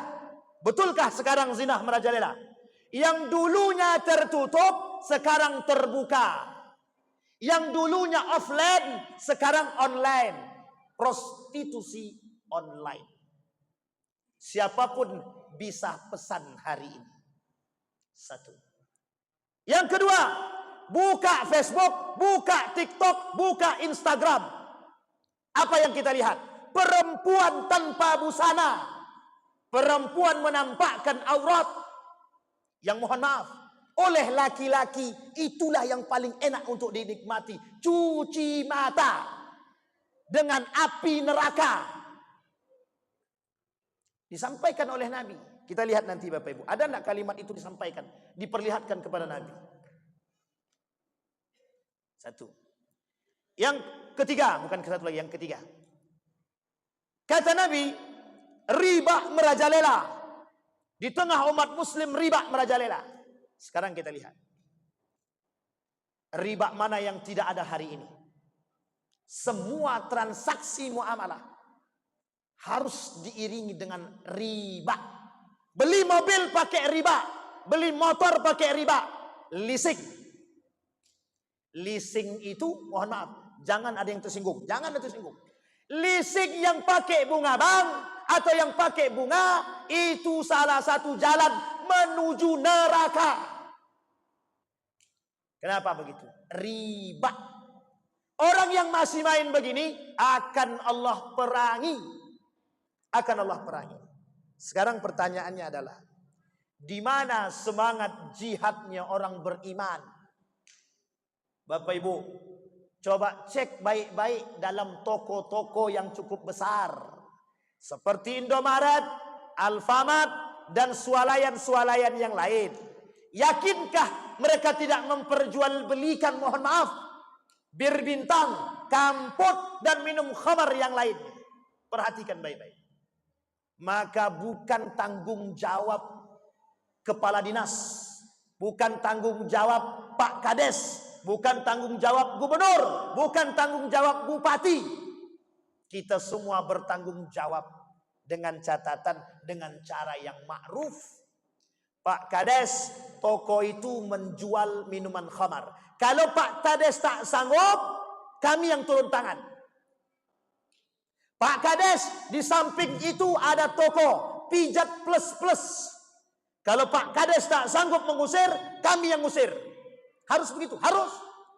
Betulkah sekarang zinah merajalela? Yang dulunya tertutup, sekarang terbuka. Yang dulunya offline, sekarang online. Prostitusi online. Siapapun bisa pesan hari ini. Satu. Yang kedua, buka Facebook, buka TikTok, buka Instagram. Apa yang kita lihat? Perempuan tanpa busana. Perempuan menampakkan aurat. Yang mohon maaf, oleh laki-laki itulah yang paling enak untuk dinikmati. Cuci mata dengan api neraka. Disampaikan oleh Nabi. Kita lihat nanti Bapak Ibu. Ada enggak kalimat itu disampaikan, diperlihatkan kepada Nabi? Satu. Yang ketiga, bukan satu lagi, yang ketiga. Kata Nabi, riba merajalela. Di tengah umat muslim riba merajalela. Sekarang kita lihat. Riba mana yang tidak ada hari ini? Semua transaksi muamalah harus diiringi dengan riba. Beli mobil pakai riba, beli motor pakai riba, leasing. Leasing itu, mohon maaf, jangan ada yang tersinggung, jangan ada tersinggung. Leasing yang pakai bunga bank atau yang pakai bunga itu salah satu jalan menuju neraka. Kenapa begitu? Riba. Orang yang masih main begini akan Allah perangi. Akan Allah perangi. Sekarang pertanyaannya adalah, di mana semangat jihadnya orang beriman? Bapak Ibu, coba cek baik-baik dalam toko-toko yang cukup besar. Seperti Indomaret, Alfamart, dan swalayan-swalayan yang lain. Yakinkah mereka tidak memperjualbelikan, mohon maaf, bir bintang, kampot, dan minum khamar yang lain? Perhatikan baik-baik. Maka bukan tanggung jawab kepala dinas, bukan tanggung jawab Pak Kades, bukan tanggung jawab gubernur, bukan tanggung jawab bupati. Kita semua bertanggung jawab dengan catatan, dengan cara yang ma'ruf. Pak Kades, toko itu menjual minuman khamar. Kalau Pak Kades tak sanggup, kami yang turun tangan. Pak Kades, di samping itu ada toko pijat plus. Kalau Pak Kades tak sanggup mengusir, kami yang ngusir. Harus begitu, harus.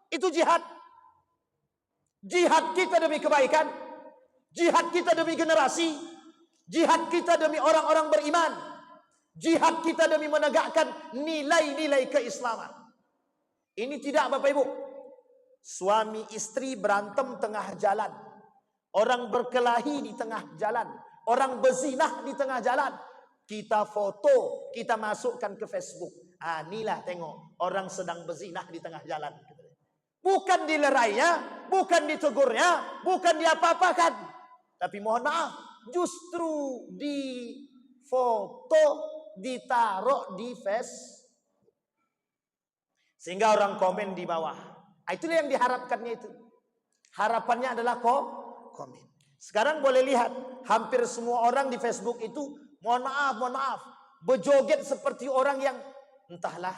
Itu jihad. Jihad kita demi kebaikan. Jihad kita demi generasi. Jihad kita demi orang-orang beriman. Jihad kita demi menegakkan nilai-nilai keislaman. Ini tidak Bapak Ibu. Suami istri berantem tengah jalan. Orang berkelahi di tengah jalan. Orang berzinah di tengah jalan. Kita foto, kita masukkan ke Facebook. Inilah tengok, orang sedang berzinah di tengah jalan. Bukan dilerainya, bukan ditegurnya, bukan diapa-apakan. Tapi mohon maaf, justru di foto, ditaruh di Facebook. Sehingga orang komen di bawah. Itulah yang diharapkannya itu. Harapannya adalah komen. Sekarang boleh lihat, hampir semua orang di Facebook itu, mohon maaf, berjoget seperti orang yang entahlah.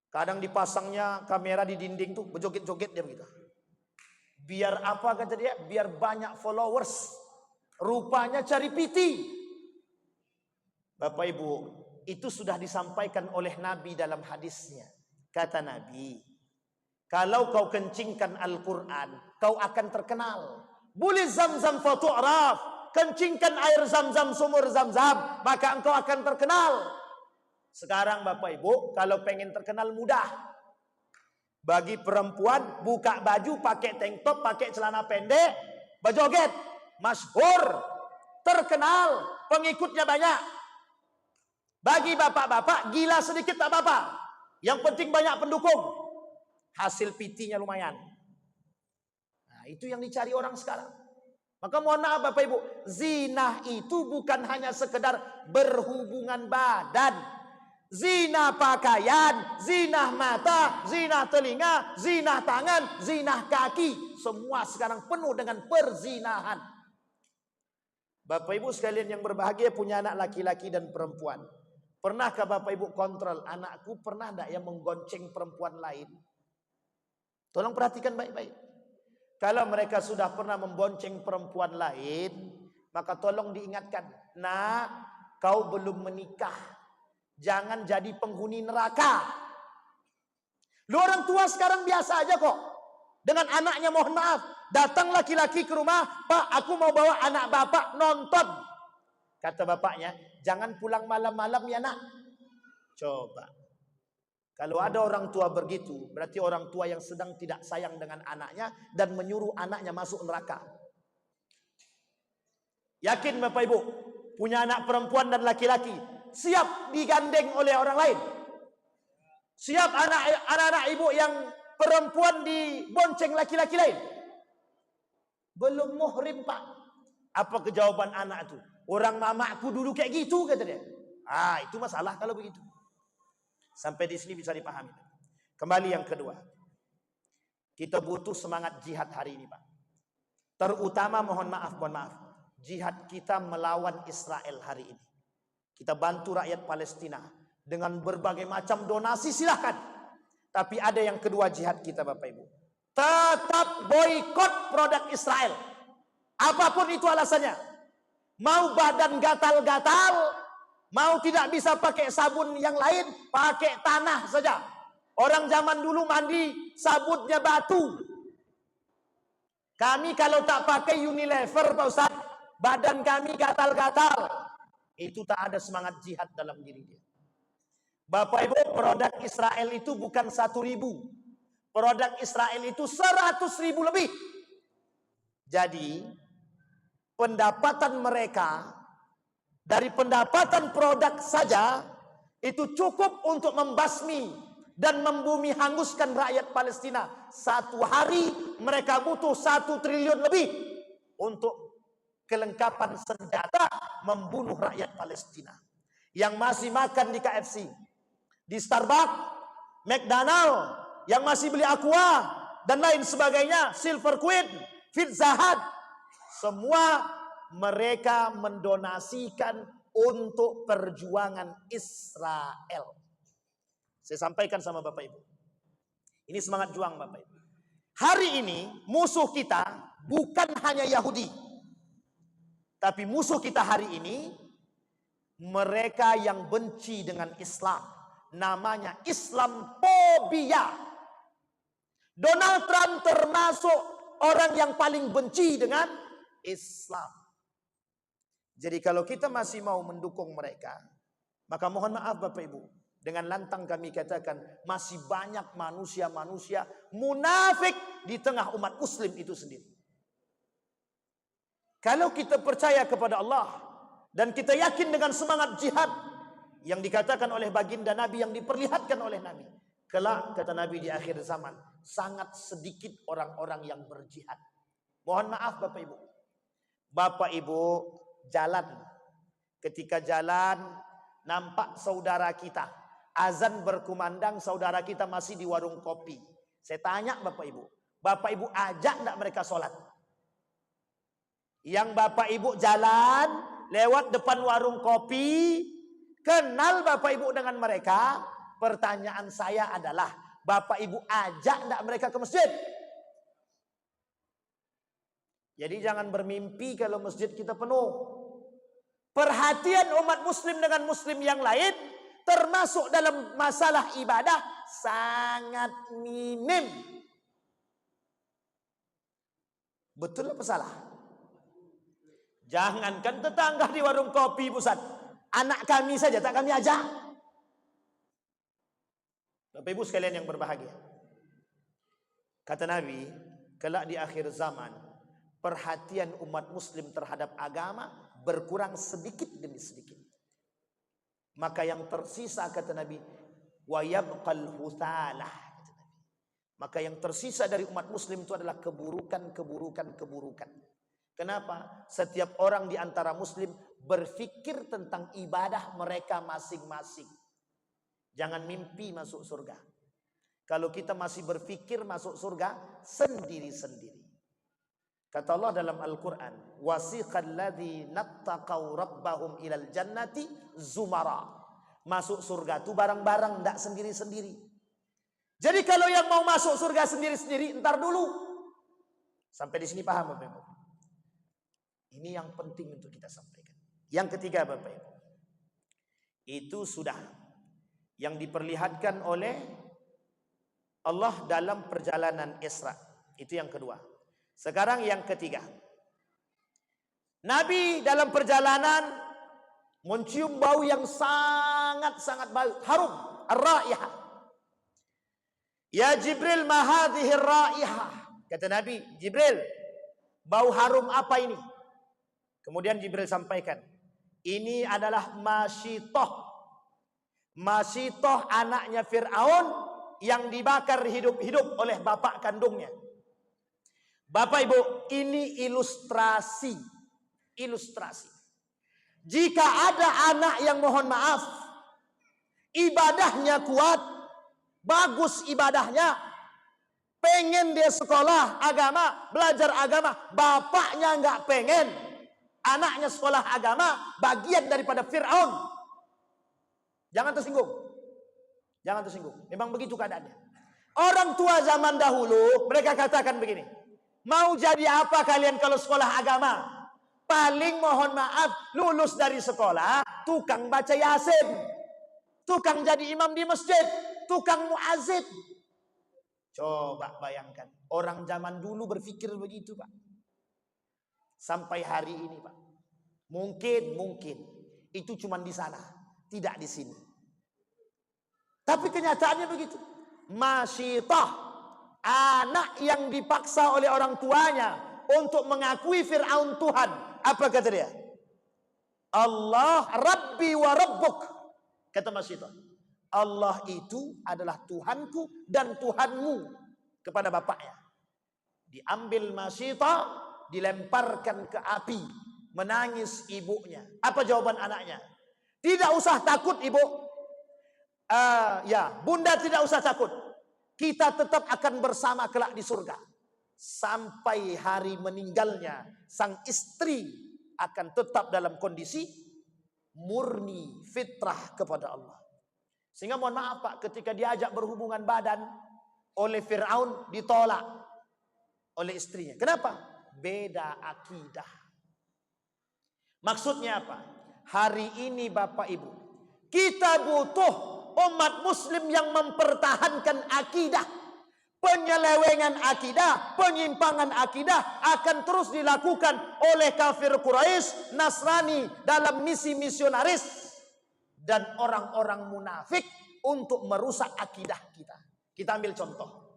Kadang dipasangnya kamera di dinding tuh, berjoget-joget dia begitu. Biar apa kata dia? Biar banyak followers. Rupanya cari piti. Bapak Ibu, itu sudah disampaikan oleh Nabi dalam hadisnya. Kata Nabi, kalau kau kencingkan Al-Quran, kau akan terkenal. Buli zam-zam fatu'raf. Kencingkan air zam-zam, sumur zam-zam, maka engkau akan terkenal. Sekarang Bapak Ibu, kalau pengen terkenal mudah. Bagi perempuan, buka baju, pakai tank top, pakai celana pendek, berjoget, masyhur, terkenal, pengikutnya banyak. Bagi bapak-bapak, gila sedikit tak apa-apa. Yang penting banyak pendukung. Hasil PT-nya lumayan. Nah, itu yang dicari orang sekarang. Maka mohon maaf Bapak Ibu, zina itu bukan hanya sekedar berhubungan badan. Zina pakaian, zina mata, zina telinga, zina tangan, zina kaki. Semua sekarang penuh dengan perzinahan. Bapak Ibu sekalian yang berbahagia punya anak laki-laki dan perempuan. Pernahkah Bapak Ibu kontrol anakku pernah enggak yang menggonceng perempuan lain? Tolong perhatikan baik-baik. Kalau mereka sudah pernah membonceng perempuan lain, maka tolong diingatkan, nak, kau belum menikah, jangan jadi penghuni neraka. Lu orang tua sekarang biasa aja kok. Dengan anaknya mohon maaf, datang laki-laki ke rumah, Pak, aku mau bawa anak bapak nonton. Kata bapaknya, jangan pulang malam-malam ya nak. Coba. Kalau ada orang tua begitu, berarti orang tua yang sedang tidak sayang dengan anaknya dan menyuruh anaknya masuk neraka. Yakin Bapak Ibu, punya anak perempuan dan laki-laki, siap digandeng oleh orang lain? Siap anak-anak ibu yang perempuan dibonceng laki-laki lain? Belum muhrim Pak. Apa kejawaban anak itu? Orang mamaku dulu kayak gitu kata dia. Ah, itu masalah kalau begitu. Sampai di sini bisa dipahami. Kembali yang kedua. Kita butuh semangat jihad hari ini Pak. Terutama mohon maaf. Jihad kita melawan Israel hari ini. Kita bantu rakyat Palestina dengan berbagai macam donasi silahkan. Tapi ada yang kedua jihad kita Bapak Ibu. Tetap boikot produk Israel. Apapun itu alasannya. Mau badan gatal-gatal, mau tidak bisa pakai sabun yang lain, pakai tanah saja. Orang zaman dulu mandi sabunnya batu. Kami kalau tak pakai Unilever Pak Ustaz, badan kami gatal-gatal. Itu tak ada semangat jihad dalam diri dia. Bapak Ibu, produk Israel itu bukan 1.000. Produk Israel itu 100.000 lebih. Jadi, pendapatan mereka dari pendapatan produk saja itu cukup untuk membasmi dan membumi hanguskan rakyat Palestina. Satu hari mereka butuh 1 triliun lebih untuk kelengkapan senjata membunuh rakyat Palestina. Yang masih makan di KFC, di Starbucks, McDonald, yang masih beli Aqua dan lain sebagainya, Silver Queen, Pizza Hut, semua mereka mendonasikan untuk perjuangan Israel. Saya sampaikan sama Bapak Ibu. Ini semangat juang Bapak Ibu. Hari ini musuh kita bukan hanya Yahudi. Tapi musuh kita hari ini mereka yang benci dengan Islam. Namanya Islamophobia. Donald Trump termasuk orang yang paling benci dengan Islam. Jadi kalau kita masih mau mendukung mereka, maka mohon maaf Bapak Ibu, dengan lantang kami katakan masih banyak manusia-manusia munafik di tengah umat muslim itu sendiri. Kalau kita percaya kepada Allah dan kita yakin dengan semangat jihad yang dikatakan oleh baginda Nabi, yang diperlihatkan oleh Nabi, kelak kata Nabi di akhir zaman sangat sedikit orang-orang yang berjihad. Mohon maaf Bapak Ibu. Bapak Ibu jalan, ketika jalan nampak saudara kita, azan berkumandang, saudara kita masih di warung kopi. Saya tanya Bapak Ibu ajak enggak mereka sholat? Yang Bapak Ibu jalan lewat depan warung kopi, kenal Bapak Ibu dengan mereka, pertanyaan saya adalah, Bapak Ibu ajak enggak mereka ke masjid? Jadi jangan bermimpi kalau masjid kita penuh. Perhatian umat muslim dengan muslim yang lain, termasuk dalam masalah ibadah, sangat minim. Betul apa salah? Jangankan tetangga di warung kopi pusat, anak kami saja tak kami ajak. Bapak Ibu sekalian yang berbahagia, kata Nabi, kelak di akhir zaman perhatian umat muslim terhadap agama berkurang sedikit demi sedikit. Maka yang tersisa kata Nabi, wa yabqal huthalah. Maka yang tersisa dari umat muslim itu adalah keburukan. Kenapa? Setiap orang di antara muslim berpikir tentang ibadah mereka masing-masing. Jangan mimpi masuk surga. Kalau kita masih berpikir masuk surga sendiri-sendiri. Kata Allah dalam Al-Quran, wasiqal ladzina taqaw rabbahum ilal jannati zumara. Masuk surga itu bareng-bareng, tidak sendiri-sendiri. Jadi kalau yang mau masuk surga sendiri-sendiri, entar dulu. Sampai di sini paham Bapak Ibu? Ini yang penting untuk kita sampaikan. Yang ketiga Bapak Ibu, itu sudah yang diperlihatkan oleh Allah dalam perjalanan Isra. Itu yang kedua. Sekarang yang ketiga. Nabi dalam perjalanan mencium bau yang sangat-sangat bau, harum, ar-raihah. Ya Jibril, ma hadhihi ar-raihah. Kata Nabi, Jibril, bau harum apa ini? Kemudian Jibril sampaikan, ini adalah Masyitoh. Masyitoh anaknya Fir'aun yang dibakar hidup-hidup oleh bapak kandungnya. Bapak Ibu, ini ilustrasi. Ilustrasi. Jika ada anak yang mohon maaf, ibadahnya kuat, bagus ibadahnya, pengen dia sekolah agama, belajar agama, bapaknya nggak pengen, anaknya sekolah agama, bagian daripada Fir'aun. Jangan tersinggung. Jangan tersinggung. Memang begitu keadaannya. Orang tua zaman dahulu, mereka katakan begini, mau jadi apa kalian kalau sekolah agama? Paling mohon maaf, lulus dari sekolah, tukang baca Yasin, tukang jadi imam di masjid, tukang muazzin. Coba bayangkan, orang zaman dulu berpikir begitu Pak. Sampai hari ini Pak. Mungkin itu cuma di sana, tidak di sini. Tapi kenyataannya begitu. Masyitah. Anak yang dipaksa oleh orang tuanya untuk mengakui Fir'aun Tuhan. Apa kata dia? Allah Rabbi wa Rabbuk. Kata Masyitah, Allah itu adalah Tuhanku dan Tuhanmu. Kepada bapaknya. Diambil Masyitah, dilemparkan ke api. Menangis ibunya. Apa jawaban anaknya? Tidak usah takut ibu. Ya, bunda tidak usah takut. Kita tetap akan bersama kelak di surga. Sampai hari meninggalnya, sang istri akan tetap dalam kondisi murni fitrah kepada Allah. Sehingga mohon maaf Pak, ketika diajak berhubungan badan oleh Fir'aun, ditolak oleh istrinya. Kenapa? Beda akidah. Maksudnya apa? Hari ini Bapak Ibu, kita butuh umat muslim yang mempertahankan akidah. Penyelewengan akidah, penyimpangan akidah akan terus dilakukan oleh kafir Quraisy, Nasrani dalam misi misionaris dan orang-orang munafik untuk merusak akidah kita. Kita ambil contoh.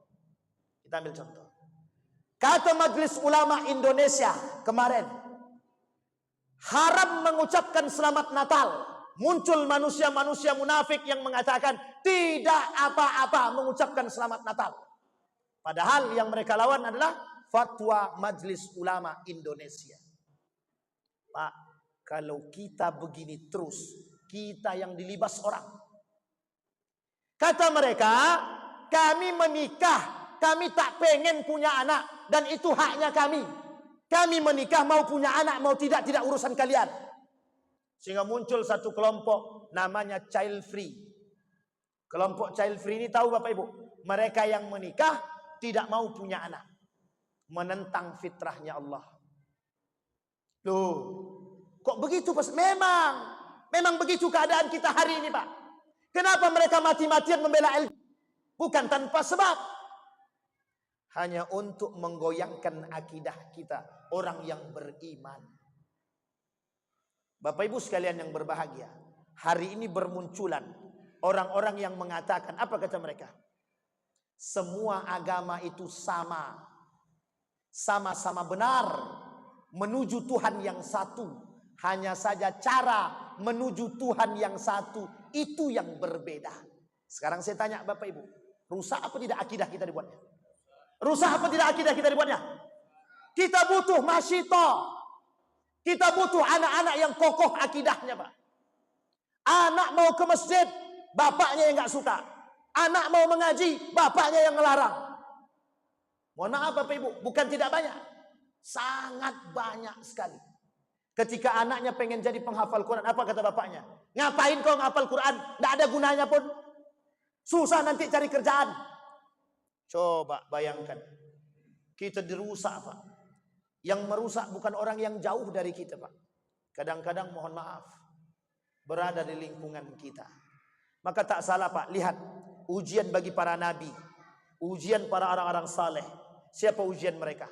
Kata Majelis Ulama Indonesia kemarin, haram mengucapkan selamat Natal. Muncul manusia-manusia munafik yang mengatakan tidak apa-apa mengucapkan selamat Natal. Padahal yang mereka lawan adalah fatwa Majelis Ulama Indonesia. Pak, kalau kita begini terus, kita yang dilibas orang. Kata mereka, kami menikah, kami tak pengen punya anak, dan itu haknya kami. Kami menikah mau punya anak, mau tidak urusan kalian. Sehingga muncul satu kelompok namanya child free. Kelompok child free ini tahu Bapak Ibu, mereka yang menikah tidak mau punya anak, menentang fitrahnya Allah. Loh, kok begitu Pak? Memang begitu keadaan kita hari ini Pak. Kenapa mereka mati-matian membela LGBT? Bukan tanpa sebab. Hanya untuk menggoyangkan akidah kita, orang yang beriman. Bapak Ibu sekalian yang berbahagia, hari ini bermunculan orang-orang yang mengatakan, apa kata mereka? Semua agama itu sama-sama benar menuju Tuhan yang satu. Hanya saja cara menuju Tuhan yang satu itu yang berbeda. Sekarang saya tanya Bapak Ibu, rusak apa tidak akidah kita dibuatnya? Rusak apa tidak akidah kita dibuatnya? Kita butuh masyito. Kita butuh anak-anak yang kokoh akidahnya Pak. Anak mau ke masjid, bapaknya yang nggak suka. Anak mau mengaji, bapaknya yang ngelarang. Mohon maaf Bapak Ibu, bukan tidak banyak. Sangat banyak sekali. Ketika anaknya pengen jadi penghafal Quran, apa kata bapaknya? Ngapain kau menghafal Quran? Tidak ada gunanya pun. Susah nanti cari kerjaan. Coba bayangkan. Kita dirusak, Pak. Yang merusak bukan orang yang jauh dari kita, Pak. Kadang-kadang mohon maaf, berada di lingkungan kita. Maka tak salah, Pak. Lihat, ujian bagi para nabi, ujian para orang-orang saleh. Siapa ujian mereka?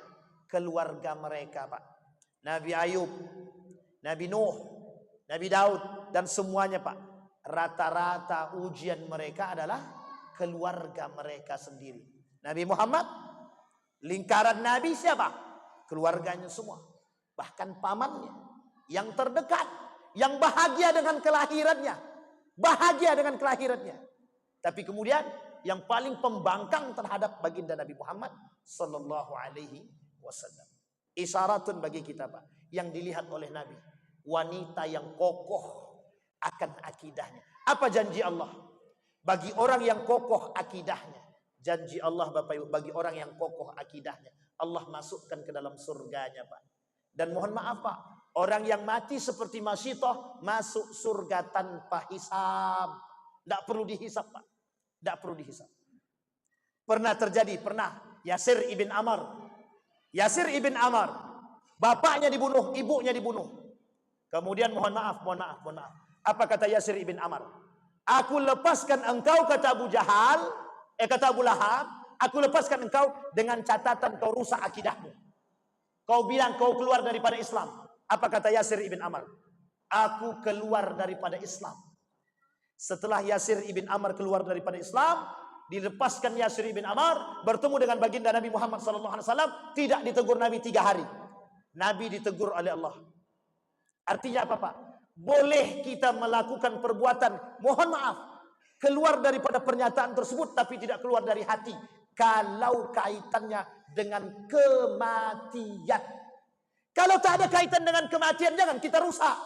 Keluarga mereka, Pak. Nabi Ayub, Nabi Nuh, Nabi Daud, dan semuanya, Pak. Rata-rata ujian mereka adalah keluarga mereka sendiri. Nabi Muhammad, lingkaran Nabi siapa? Keluarganya semua. Bahkan pamannya, yang terdekat, yang bahagia dengan kelahirannya. Bahagia dengan kelahirannya. Tapi kemudian, yang paling pembangkang terhadap baginda Nabi Muhammad sallallahu alaihi wasallam. Isyaratun bagi kita, Pak, yang dilihat oleh Nabi, wanita yang kokoh akan akidahnya. Apa janji Allah bagi orang yang kokoh akidahnya? Janji Allah, Bapak Ibu, bagi orang yang kokoh akidahnya, Allah masukkan ke dalam surganya, Pak. Dan mohon maaf, Pak, orang yang mati seperti Masyitoh masuk surga tanpa hisab. Tidak perlu dihisab, Pak. Tidak perlu dihisab. Pernah terjadi, pernah Yasir ibn Amr. Yasir ibn Amr, bapaknya dibunuh, ibunya dibunuh. Kemudian mohon maaf. Apa kata Yasir ibn Amr? Aku lepaskan engkau, kata Abu Jahal, kata Abu Lahab, aku lepaskan engkau dengan catatan kau rusak akidahmu. Kau bilang kau keluar daripada Islam. Apa kata Yasir ibn Amr? Aku keluar daripada Islam. Setelah Yasir ibn Amr keluar daripada Islam, dilepaskan Yasir ibn Amr, bertemu dengan baginda Nabi Muhammad SAW, tidak ditegur Nabi 3 hari. Nabi ditegur oleh Allah. Artinya apa, Pak? Boleh kita melakukan perbuatan, mohon maaf, keluar daripada pernyataan tersebut, tapi tidak keluar dari hati. Kalau kaitannya dengan kematian. Kalau tak ada kaitan dengan kematian, jangan kita rusak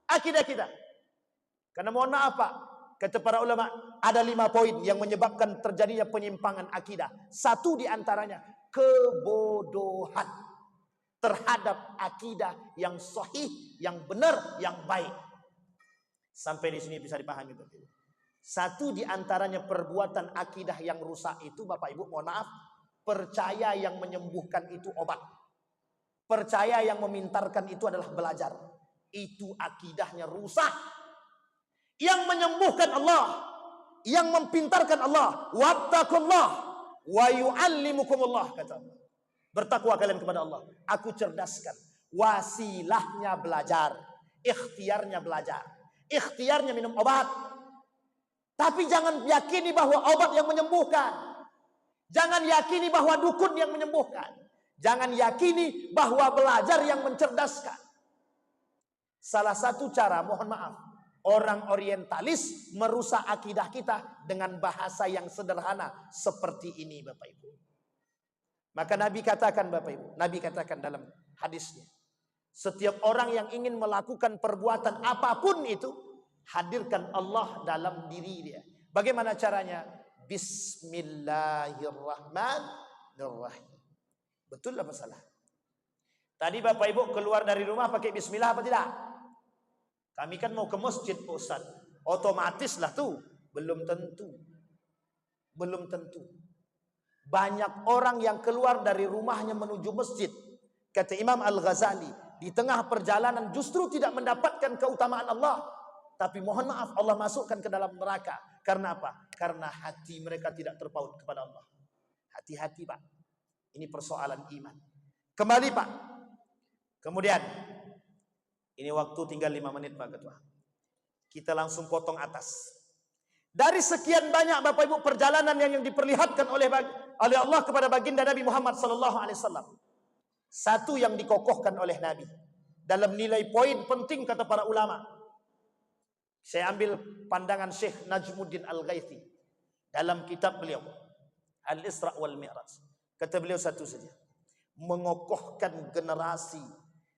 akidah kita. Karena mohon maaf, Pak, kata para ulama, ada 5 poin yang menyebabkan terjadinya penyimpangan akidah. Satu di antaranya, kebodohan terhadap akidah yang sahih, yang benar, yang baik. Sampai di sini bisa dipahami, Bapak Ibu. Satu di antaranya perbuatan akidah yang rusak itu, Bapak Ibu, mohon maaf, percaya yang menyembuhkan itu obat. Percaya yang memintarkan itu adalah belajar. Itu akidahnya rusak. Yang menyembuhkan Allah, yang mempintarkan Allah, wattaqullah wa yu'allimukumullah, kata Allah. Bertakwa kalian kepada Allah. Aku cerdaskan. Wasilahnya belajar, ikhtiarnya belajar, ikhtiarnya minum obat. Tapi jangan yakini bahwa obat yang menyembuhkan. Jangan yakini bahwa dukun yang menyembuhkan. Jangan yakini bahwa belajar yang mencerdaskan. Salah satu cara, mohon maaf, orang orientalis merusak akidah kita dengan bahasa yang sederhana seperti ini, Bapak Ibu. Maka Nabi katakan, Bapak Ibu, Nabi katakan dalam hadisnya, setiap orang yang ingin melakukan perbuatan apapun itu, hadirkan Allah dalam diri dia. Bagaimana caranya? Bismillahirrahmanirrahim. Betul apa salah? Tadi Bapak Ibu keluar dari rumah pakai bismillah apa tidak? Kami kan mau ke masjid, Pak Ustaz. Otomatis lah tuh. Belum tentu. Belum tentu. Banyak orang yang keluar dari rumahnya menuju masjid. Kata Imam Al-Ghazali, di tengah perjalanan justru tidak mendapatkan keutamaan Allah. Tapi mohon maaf, Allah masukkan ke dalam neraka. Karena apa? Karena hati mereka tidak terpaut kepada Allah. Hati-hati, Pak. Ini persoalan iman. Kembali, Pak. Kemudian, ini waktu tinggal 5 menit, Pak Ketua. Kita langsung potong atas. Dari sekian banyak, Bapak Ibu, perjalanan yang diperlihatkan oleh Allah kepada baginda Nabi Muhammad SAW. Satu yang dikokohkan oleh Nabi. Dalam nilai poin penting, kata para ulama. Saya ambil pandangan Syekh Najmuddin Al-Ghaithi. Dalam kitab beliau, Al-Isra' wal Mi'raj. Kata beliau satu saja. Mengokohkan generasi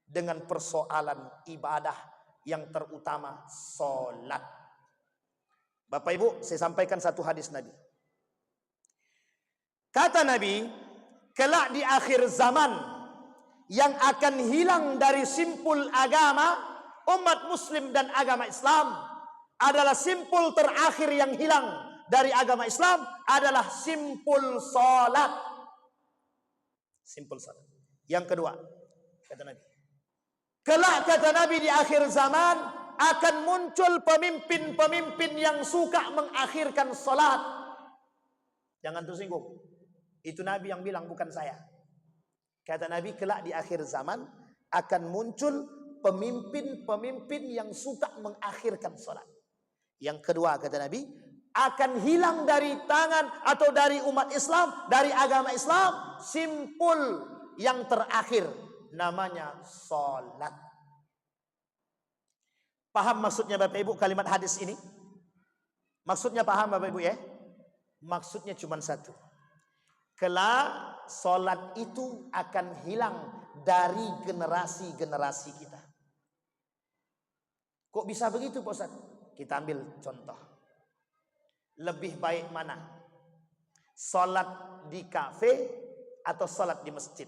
dengan persoalan ibadah yang terutama solat. Bapak Ibu, saya sampaikan satu hadis Nabi. Kata Nabi, kelak di akhir zaman yang akan hilang dari simpul agama umat muslim dan agama Islam adalah simpul terakhir yang hilang dari agama Islam adalah simpul salat. Simpul salat. Yang kedua, kata Nabi, kelak kata Nabi di akhir zaman akan muncul pemimpin-pemimpin yang suka mengakhirkan salat. Jangan tersinggung. Itu Nabi yang bilang, bukan saya. Kata Nabi, kelak di akhir zaman akan muncul pemimpin-pemimpin yang suka mengakhirkan salat. Yang kedua kata Nabi, akan hilang dari tangan atau dari umat Islam, dari agama Islam, simpul yang terakhir namanya salat. Paham maksudnya Bapak Ibu kalimat hadis ini? Maksudnya paham Bapak Ibu ya? Maksudnya cuma satu. Kelak salat itu akan hilang dari generasi-generasi kita. Kok bisa begitu Pak Ustaz? Kita ambil contoh. Lebih baik mana? Salat di kafe atau salat di masjid?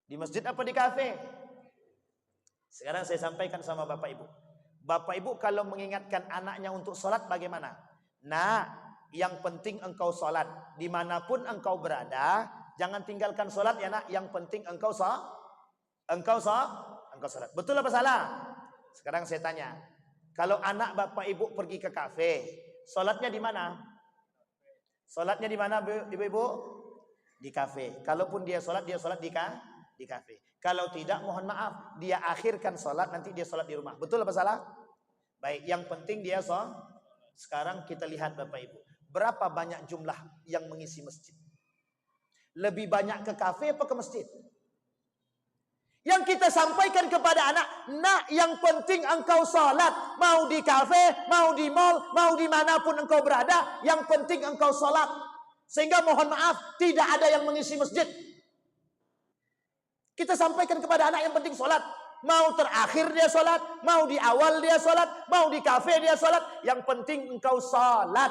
Di masjid apa di kafe? Sekarang saya sampaikan sama Bapak Ibu. Bapak Ibu kalau mengingatkan anaknya untuk salat bagaimana? Nah, yang penting engkau salat. Dimanapun engkau berada, jangan tinggalkan salat ya nak. Yang penting engkau salat. Betul apa salah? Sekarang saya tanya. Kalau anak Bapak Ibu pergi ke kafe, salatnya di mana? Salatnya di mana Ibu-ibu? Di kafe. Kalaupun dia salat di kafe. Kalau tidak, mohon maaf, dia akhirkan salat, nanti dia salat di rumah. Betul apa salah? Baik, yang penting dia salat. Sekarang kita lihat Bapak Ibu. Berapa banyak jumlah yang mengisi masjid? Lebih banyak ke kafe apa ke masjid? Yang kita sampaikan kepada anak, nak, yang penting engkau salat. Mau di kafe, mau di mall, mau dimanapun engkau berada, yang penting engkau salat. Sehingga mohon maaf, tidak ada yang mengisi masjid. Kita sampaikan kepada anak yang penting salat. Mau terakhir dia salat, mau di awal dia salat, mau di kafe dia salat, yang penting engkau salat.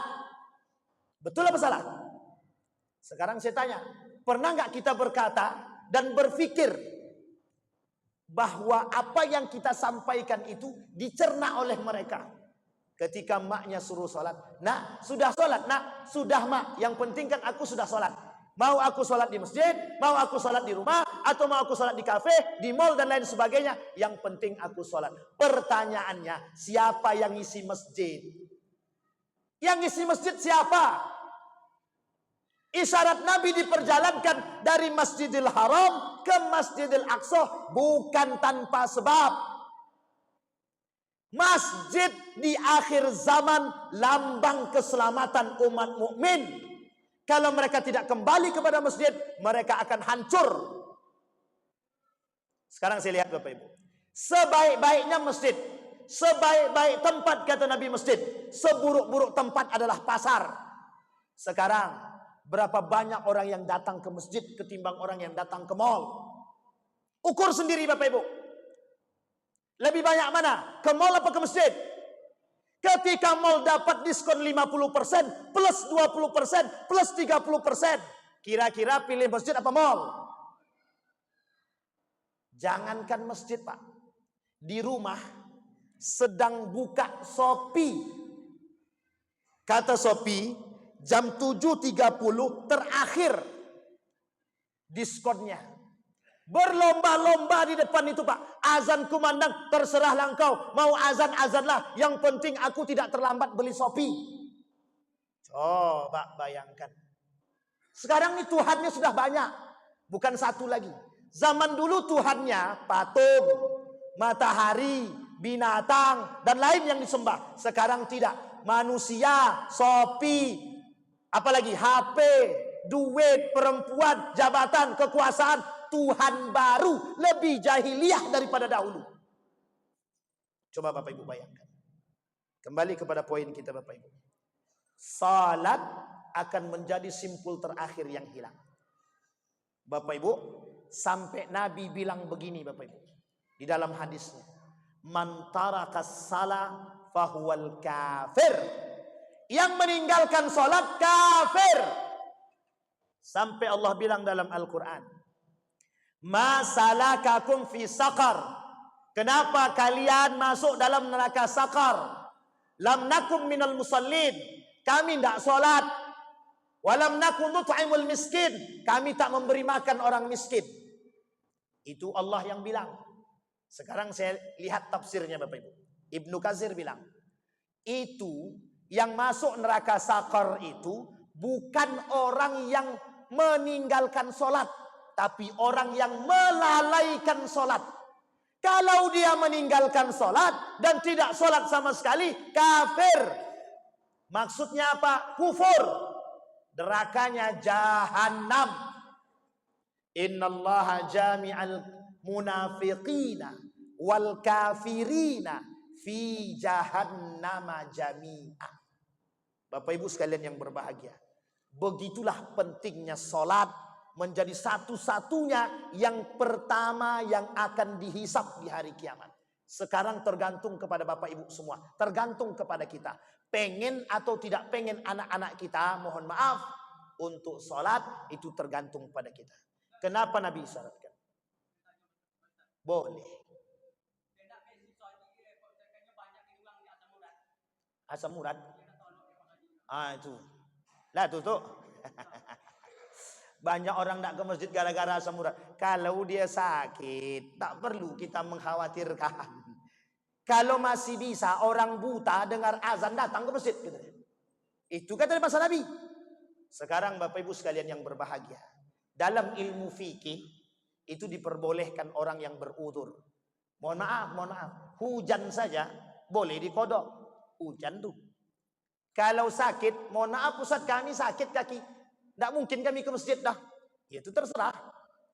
Betul apa salah? Sekarang saya tanya, pernah nggak kita berkata dan berpikir bahwa apa yang kita sampaikan itu dicerna oleh mereka? Ketika maknya suruh salat, nak sudah salat, nak sudah mak, yang penting kan aku sudah salat. Mau aku salat di masjid, mau aku salat di rumah, atau mau aku salat di kafe, di mall dan lain sebagainya, yang penting aku salat. Pertanyaannya, siapa yang isi masjid? Yang isi masjid siapa? Isyarat Nabi diperjalankan dari Masjidil Haram ke Masjidil Aqsa bukan tanpa sebab. Masjid di akhir zaman lambang keselamatan umat mukmin. Kalau mereka tidak kembali kepada masjid, mereka akan hancur. Sekarang saya lihat Bapak Ibu. Sebaik-baiknya masjid, sebaik-baik tempat kata Nabi masjid, seburuk-buruk tempat adalah pasar. Sekarang berapa banyak orang yang datang ke masjid ketimbang orang yang datang ke mall? Ukur sendiri Bapak Ibu. Lebih banyak mana? Ke mall apa ke masjid? Ketika mall dapat diskon 50%, plus 20%, plus 30%. Kira-kira pilih masjid apa mall? Jangankan masjid Pak. Di rumah sedang buka Shopee. Kata Shopee, jam 7.30 terakhir diskonnya. Berlomba-lomba di depan itu Pak. Azan kumandang, terserahlah engkau. Mau azan-azanlah. Yang penting aku tidak terlambat beli Shopee. Coba bayangkan. Sekarang ini Tuhannya sudah banyak. Bukan satu lagi. Zaman dulu Tuhannya patung, matahari, binatang, dan lain yang disembah. Sekarang tidak. Manusia, Shopee, apalagi HP, duit, perempuan, jabatan, kekuasaan. Tuhan baru lebih jahiliyah daripada dahulu. Coba Bapak Ibu bayangkan. Kembali kepada poin kita Bapak Ibu. Salat akan menjadi simpul terakhir yang hilang. Bapak Ibu, sampai Nabi bilang begini Bapak Ibu. Di dalam hadisnya. Man tarakas salah fahuwal kafir. Yang meninggalkan salat kafir. Sampai Allah bilang dalam Al-Quran. Ma salakakum fi saqar? Kenapa kalian masuk dalam neraka Saqar? Lam nakum minal musallin. Kami tidak solat. Walam nakum nut'imul miskin. Kami tak memberi makan orang miskin. Itu Allah yang bilang. Sekarang saya lihat tafsirnya Bapak Ibu. Ibnu Katsir bilang, itu yang masuk neraka Saqar itu bukan orang yang meninggalkan solat, tapi orang yang melalaikan solat. Kalau dia meninggalkan solat dan tidak solat sama sekali, kafir. Maksudnya apa? Kufur. Nerakanya Jahannam. Innallaha jami'al munafiqina wal kafirina fi jahannama jami'a. Bapak Ibu sekalian yang berbahagia, begitulah pentingnya solat menjadi satu-satunya yang pertama yang akan dihisap di hari kiamat. Sekarang tergantung kepada Bapak Ibu semua, tergantung kepada kita. Pengen atau tidak pengen anak-anak kita, mohon maaf, untuk sholat itu tergantung pada kita. Kenapa Nabi syaratkan? Boleh. Asam urat. Itu. Lah tuh. Banyak orang tak ke masjid gara-gara asam urat. Kalau dia sakit, tak perlu kita mengkhawatirkan. Kalau masih bisa orang buta dengar azan datang ke masjid. Itu kata masa Nabi. Sekarang Bapak Ibu sekalian yang berbahagia. Dalam ilmu fikih, itu diperbolehkan orang yang berudzur. Mohon maaf. Hujan saja boleh dikodok. Hujan tuh. Kalau sakit, mohon maaf Ustaz, kami sakit kaki. Tidak mungkin kami ke masjid dah. Ya itu terserah.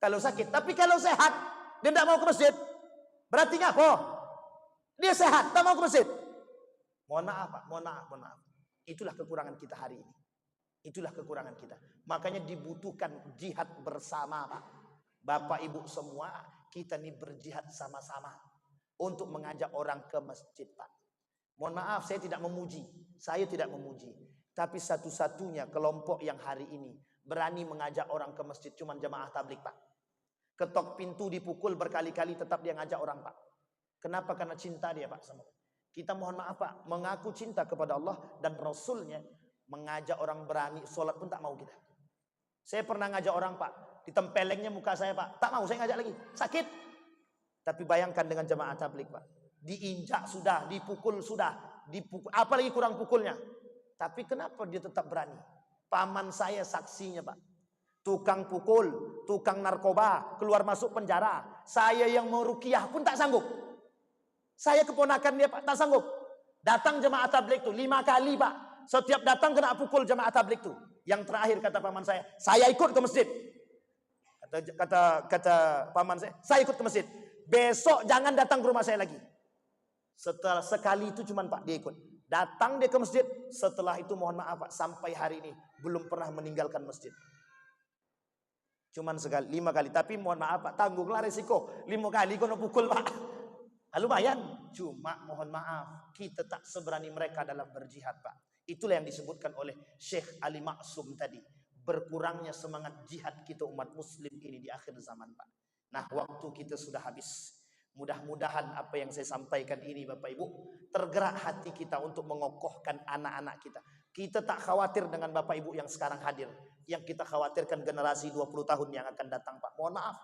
Kalau sakit. Tapi kalau sehat, dia tidak mau ke masjid. Berarti ngapa? Dia sehat, tak mau ke masjid. Mohon maaf Pak, mohon maaf. Itulah kekurangan kita hari ini. Itulah kekurangan kita. Makanya dibutuhkan jihad bersama Pak. Bapak Ibu semua, kita ini berjihad sama-sama. Untuk mengajak orang ke masjid Pak. Mohon maaf, saya tidak memuji. Tapi satu-satunya kelompok yang hari ini berani mengajak orang ke masjid cuma jamaah tabligh Pak. Ketok pintu dipukul berkali-kali tetap dia ngajak orang Pak. Kenapa? Karena cinta dia Pak sama kita. Mohon maaf Pak, mengaku cinta kepada Allah dan Rasulnya, mengajak orang berani sholat pun tak mau kita. Saya pernah ngajak orang Pak, ditempelengnya muka saya Pak, tak mau saya ngajak lagi, sakit. Tapi bayangkan dengan jamaah tabligh Pak, diinjak sudah, dipukul sudah, apalagi kurang pukulnya. Tapi kenapa dia tetap berani? Paman saya saksinya Pak. Tukang pukul, tukang narkoba, keluar masuk penjara. Saya yang mau ruqyah pun tak sanggup. Saya keponakan dia Pak, tak sanggup. Datang jemaah tabligh itu 5 kali Pak. Setiap datang kena pukul jemaah tabligh itu. Yang terakhir kata paman saya ikut ke masjid. Kata paman saya ikut ke masjid. Besok jangan datang ke rumah saya lagi. Setelah sekali itu cuman Pak dia ikut. Datang dia ke masjid, setelah itu mohon maaf Pak, sampai hari ini belum pernah meninggalkan masjid. Cuman 5 kali, tapi mohon maaf Pak, tanggunglah resiko. 5 kali kau nak pukul Pak. Lumayan. Cuma mohon maaf, kita tak seberani mereka dalam berjihad Pak. Itulah yang disebutkan oleh Syekh Ali Maksum tadi. Berkurangnya semangat jihad kita umat muslim ini di akhir zaman Pak. Nah, waktu kita sudah habis. Mudah-mudahan apa yang saya sampaikan ini Bapak Ibu tergerak hati kita untuk mengokohkan anak-anak kita. Kita tak khawatir dengan Bapak Ibu yang sekarang hadir. Yang kita khawatirkan generasi 20 tahun yang akan datang Pak. Mohon maaf.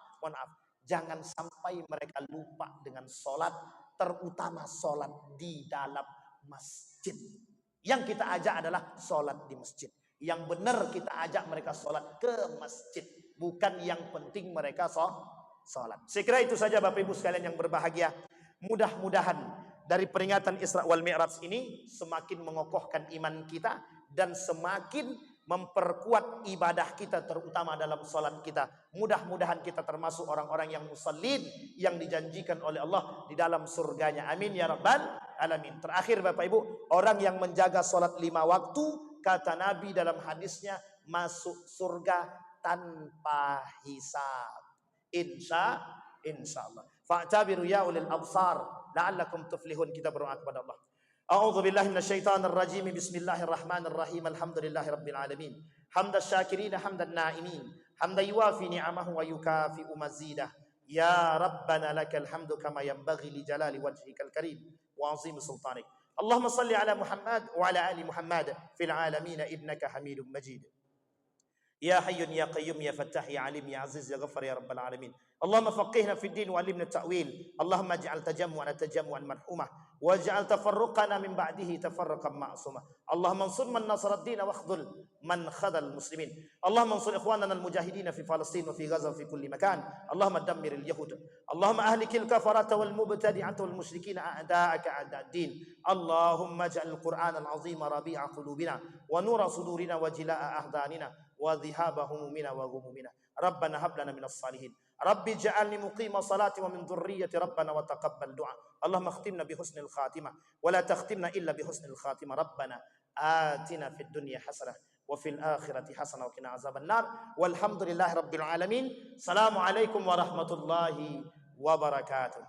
Jangan sampai mereka lupa dengan sholat. Terutama sholat di dalam masjid. Yang kita ajak adalah sholat di masjid. Yang benar kita ajak mereka sholat ke masjid. Bukan yang penting mereka sholat. Saya kira itu saja Bapak Ibu sekalian yang berbahagia. Mudah-mudahan dari peringatan Isra wal Mi'raj ini semakin mengokohkan iman kita dan semakin memperkuat ibadah kita terutama dalam salat kita. Mudah-mudahan kita termasuk orang-orang yang musallin yang dijanjikan oleh Allah di dalam surganya. Amin ya rabbal alamin. Terakhir Bapak Ibu, orang yang menjaga salat 5 waktu kata Nabi dalam hadisnya masuk surga tanpa hisab. Insya Allah. Fa'tabiru ya ulil absar la'allakum tuflihun. Kita berdoa kepada Allah. أعوذ بالله من الشيطان الرجيم بسم الله الرحمن الرحيم الحمد لله رب العالمين حمد الشاكرين حمد النائمين حمد يوافي نعمه ويكافئ مزيده يا ربنا لك الحمد كما ينبغي لجلال وجهك الكريم وعظيم سلطانك اللهم صل على محمد وعلى آل محمد في العالمين إنك حميد مجيد يا حي يا قيوم يا فتاح يا عليم يا عزيز يا غفر يا رب العالمين اللهم فقهنا في الدين وعلمنا التأويل اللهم اجعل تجمعنا تجمعا مرحوما واجعل تفرقنا من بعده تفرقا معصوما اللهم انصر من نصر الدين واخذل من خذل المسلمين اللهم انصر إخواننا المجاهدين في فلسطين وفي غزة وفي كل مكان اللهم دمر اليهود اللهم أهلك الكفرة والمبتدعة والمشركين أعداءك أعداء الدين اللهم اجعل القرآن العظيم ربيع قلوبنا ونور صدورنا وجلاء أحزاننا وذهاب همومنا وغمومنا ربنا هب لنا من الصالحين ربي اجعلني مقيم صلاة ومن ذرية ربنا وتقبل دعاء اللهم اختمنا بحسن الخاتمة ولا تختمنا إلا بحسن الخاتمة ربنا آتنا في الدنيا حسنة وفي الآخرة حسنة وقنا عذاب النار والحمد لله رب العالمين السلام عليكم ورحمة الله وبركاته.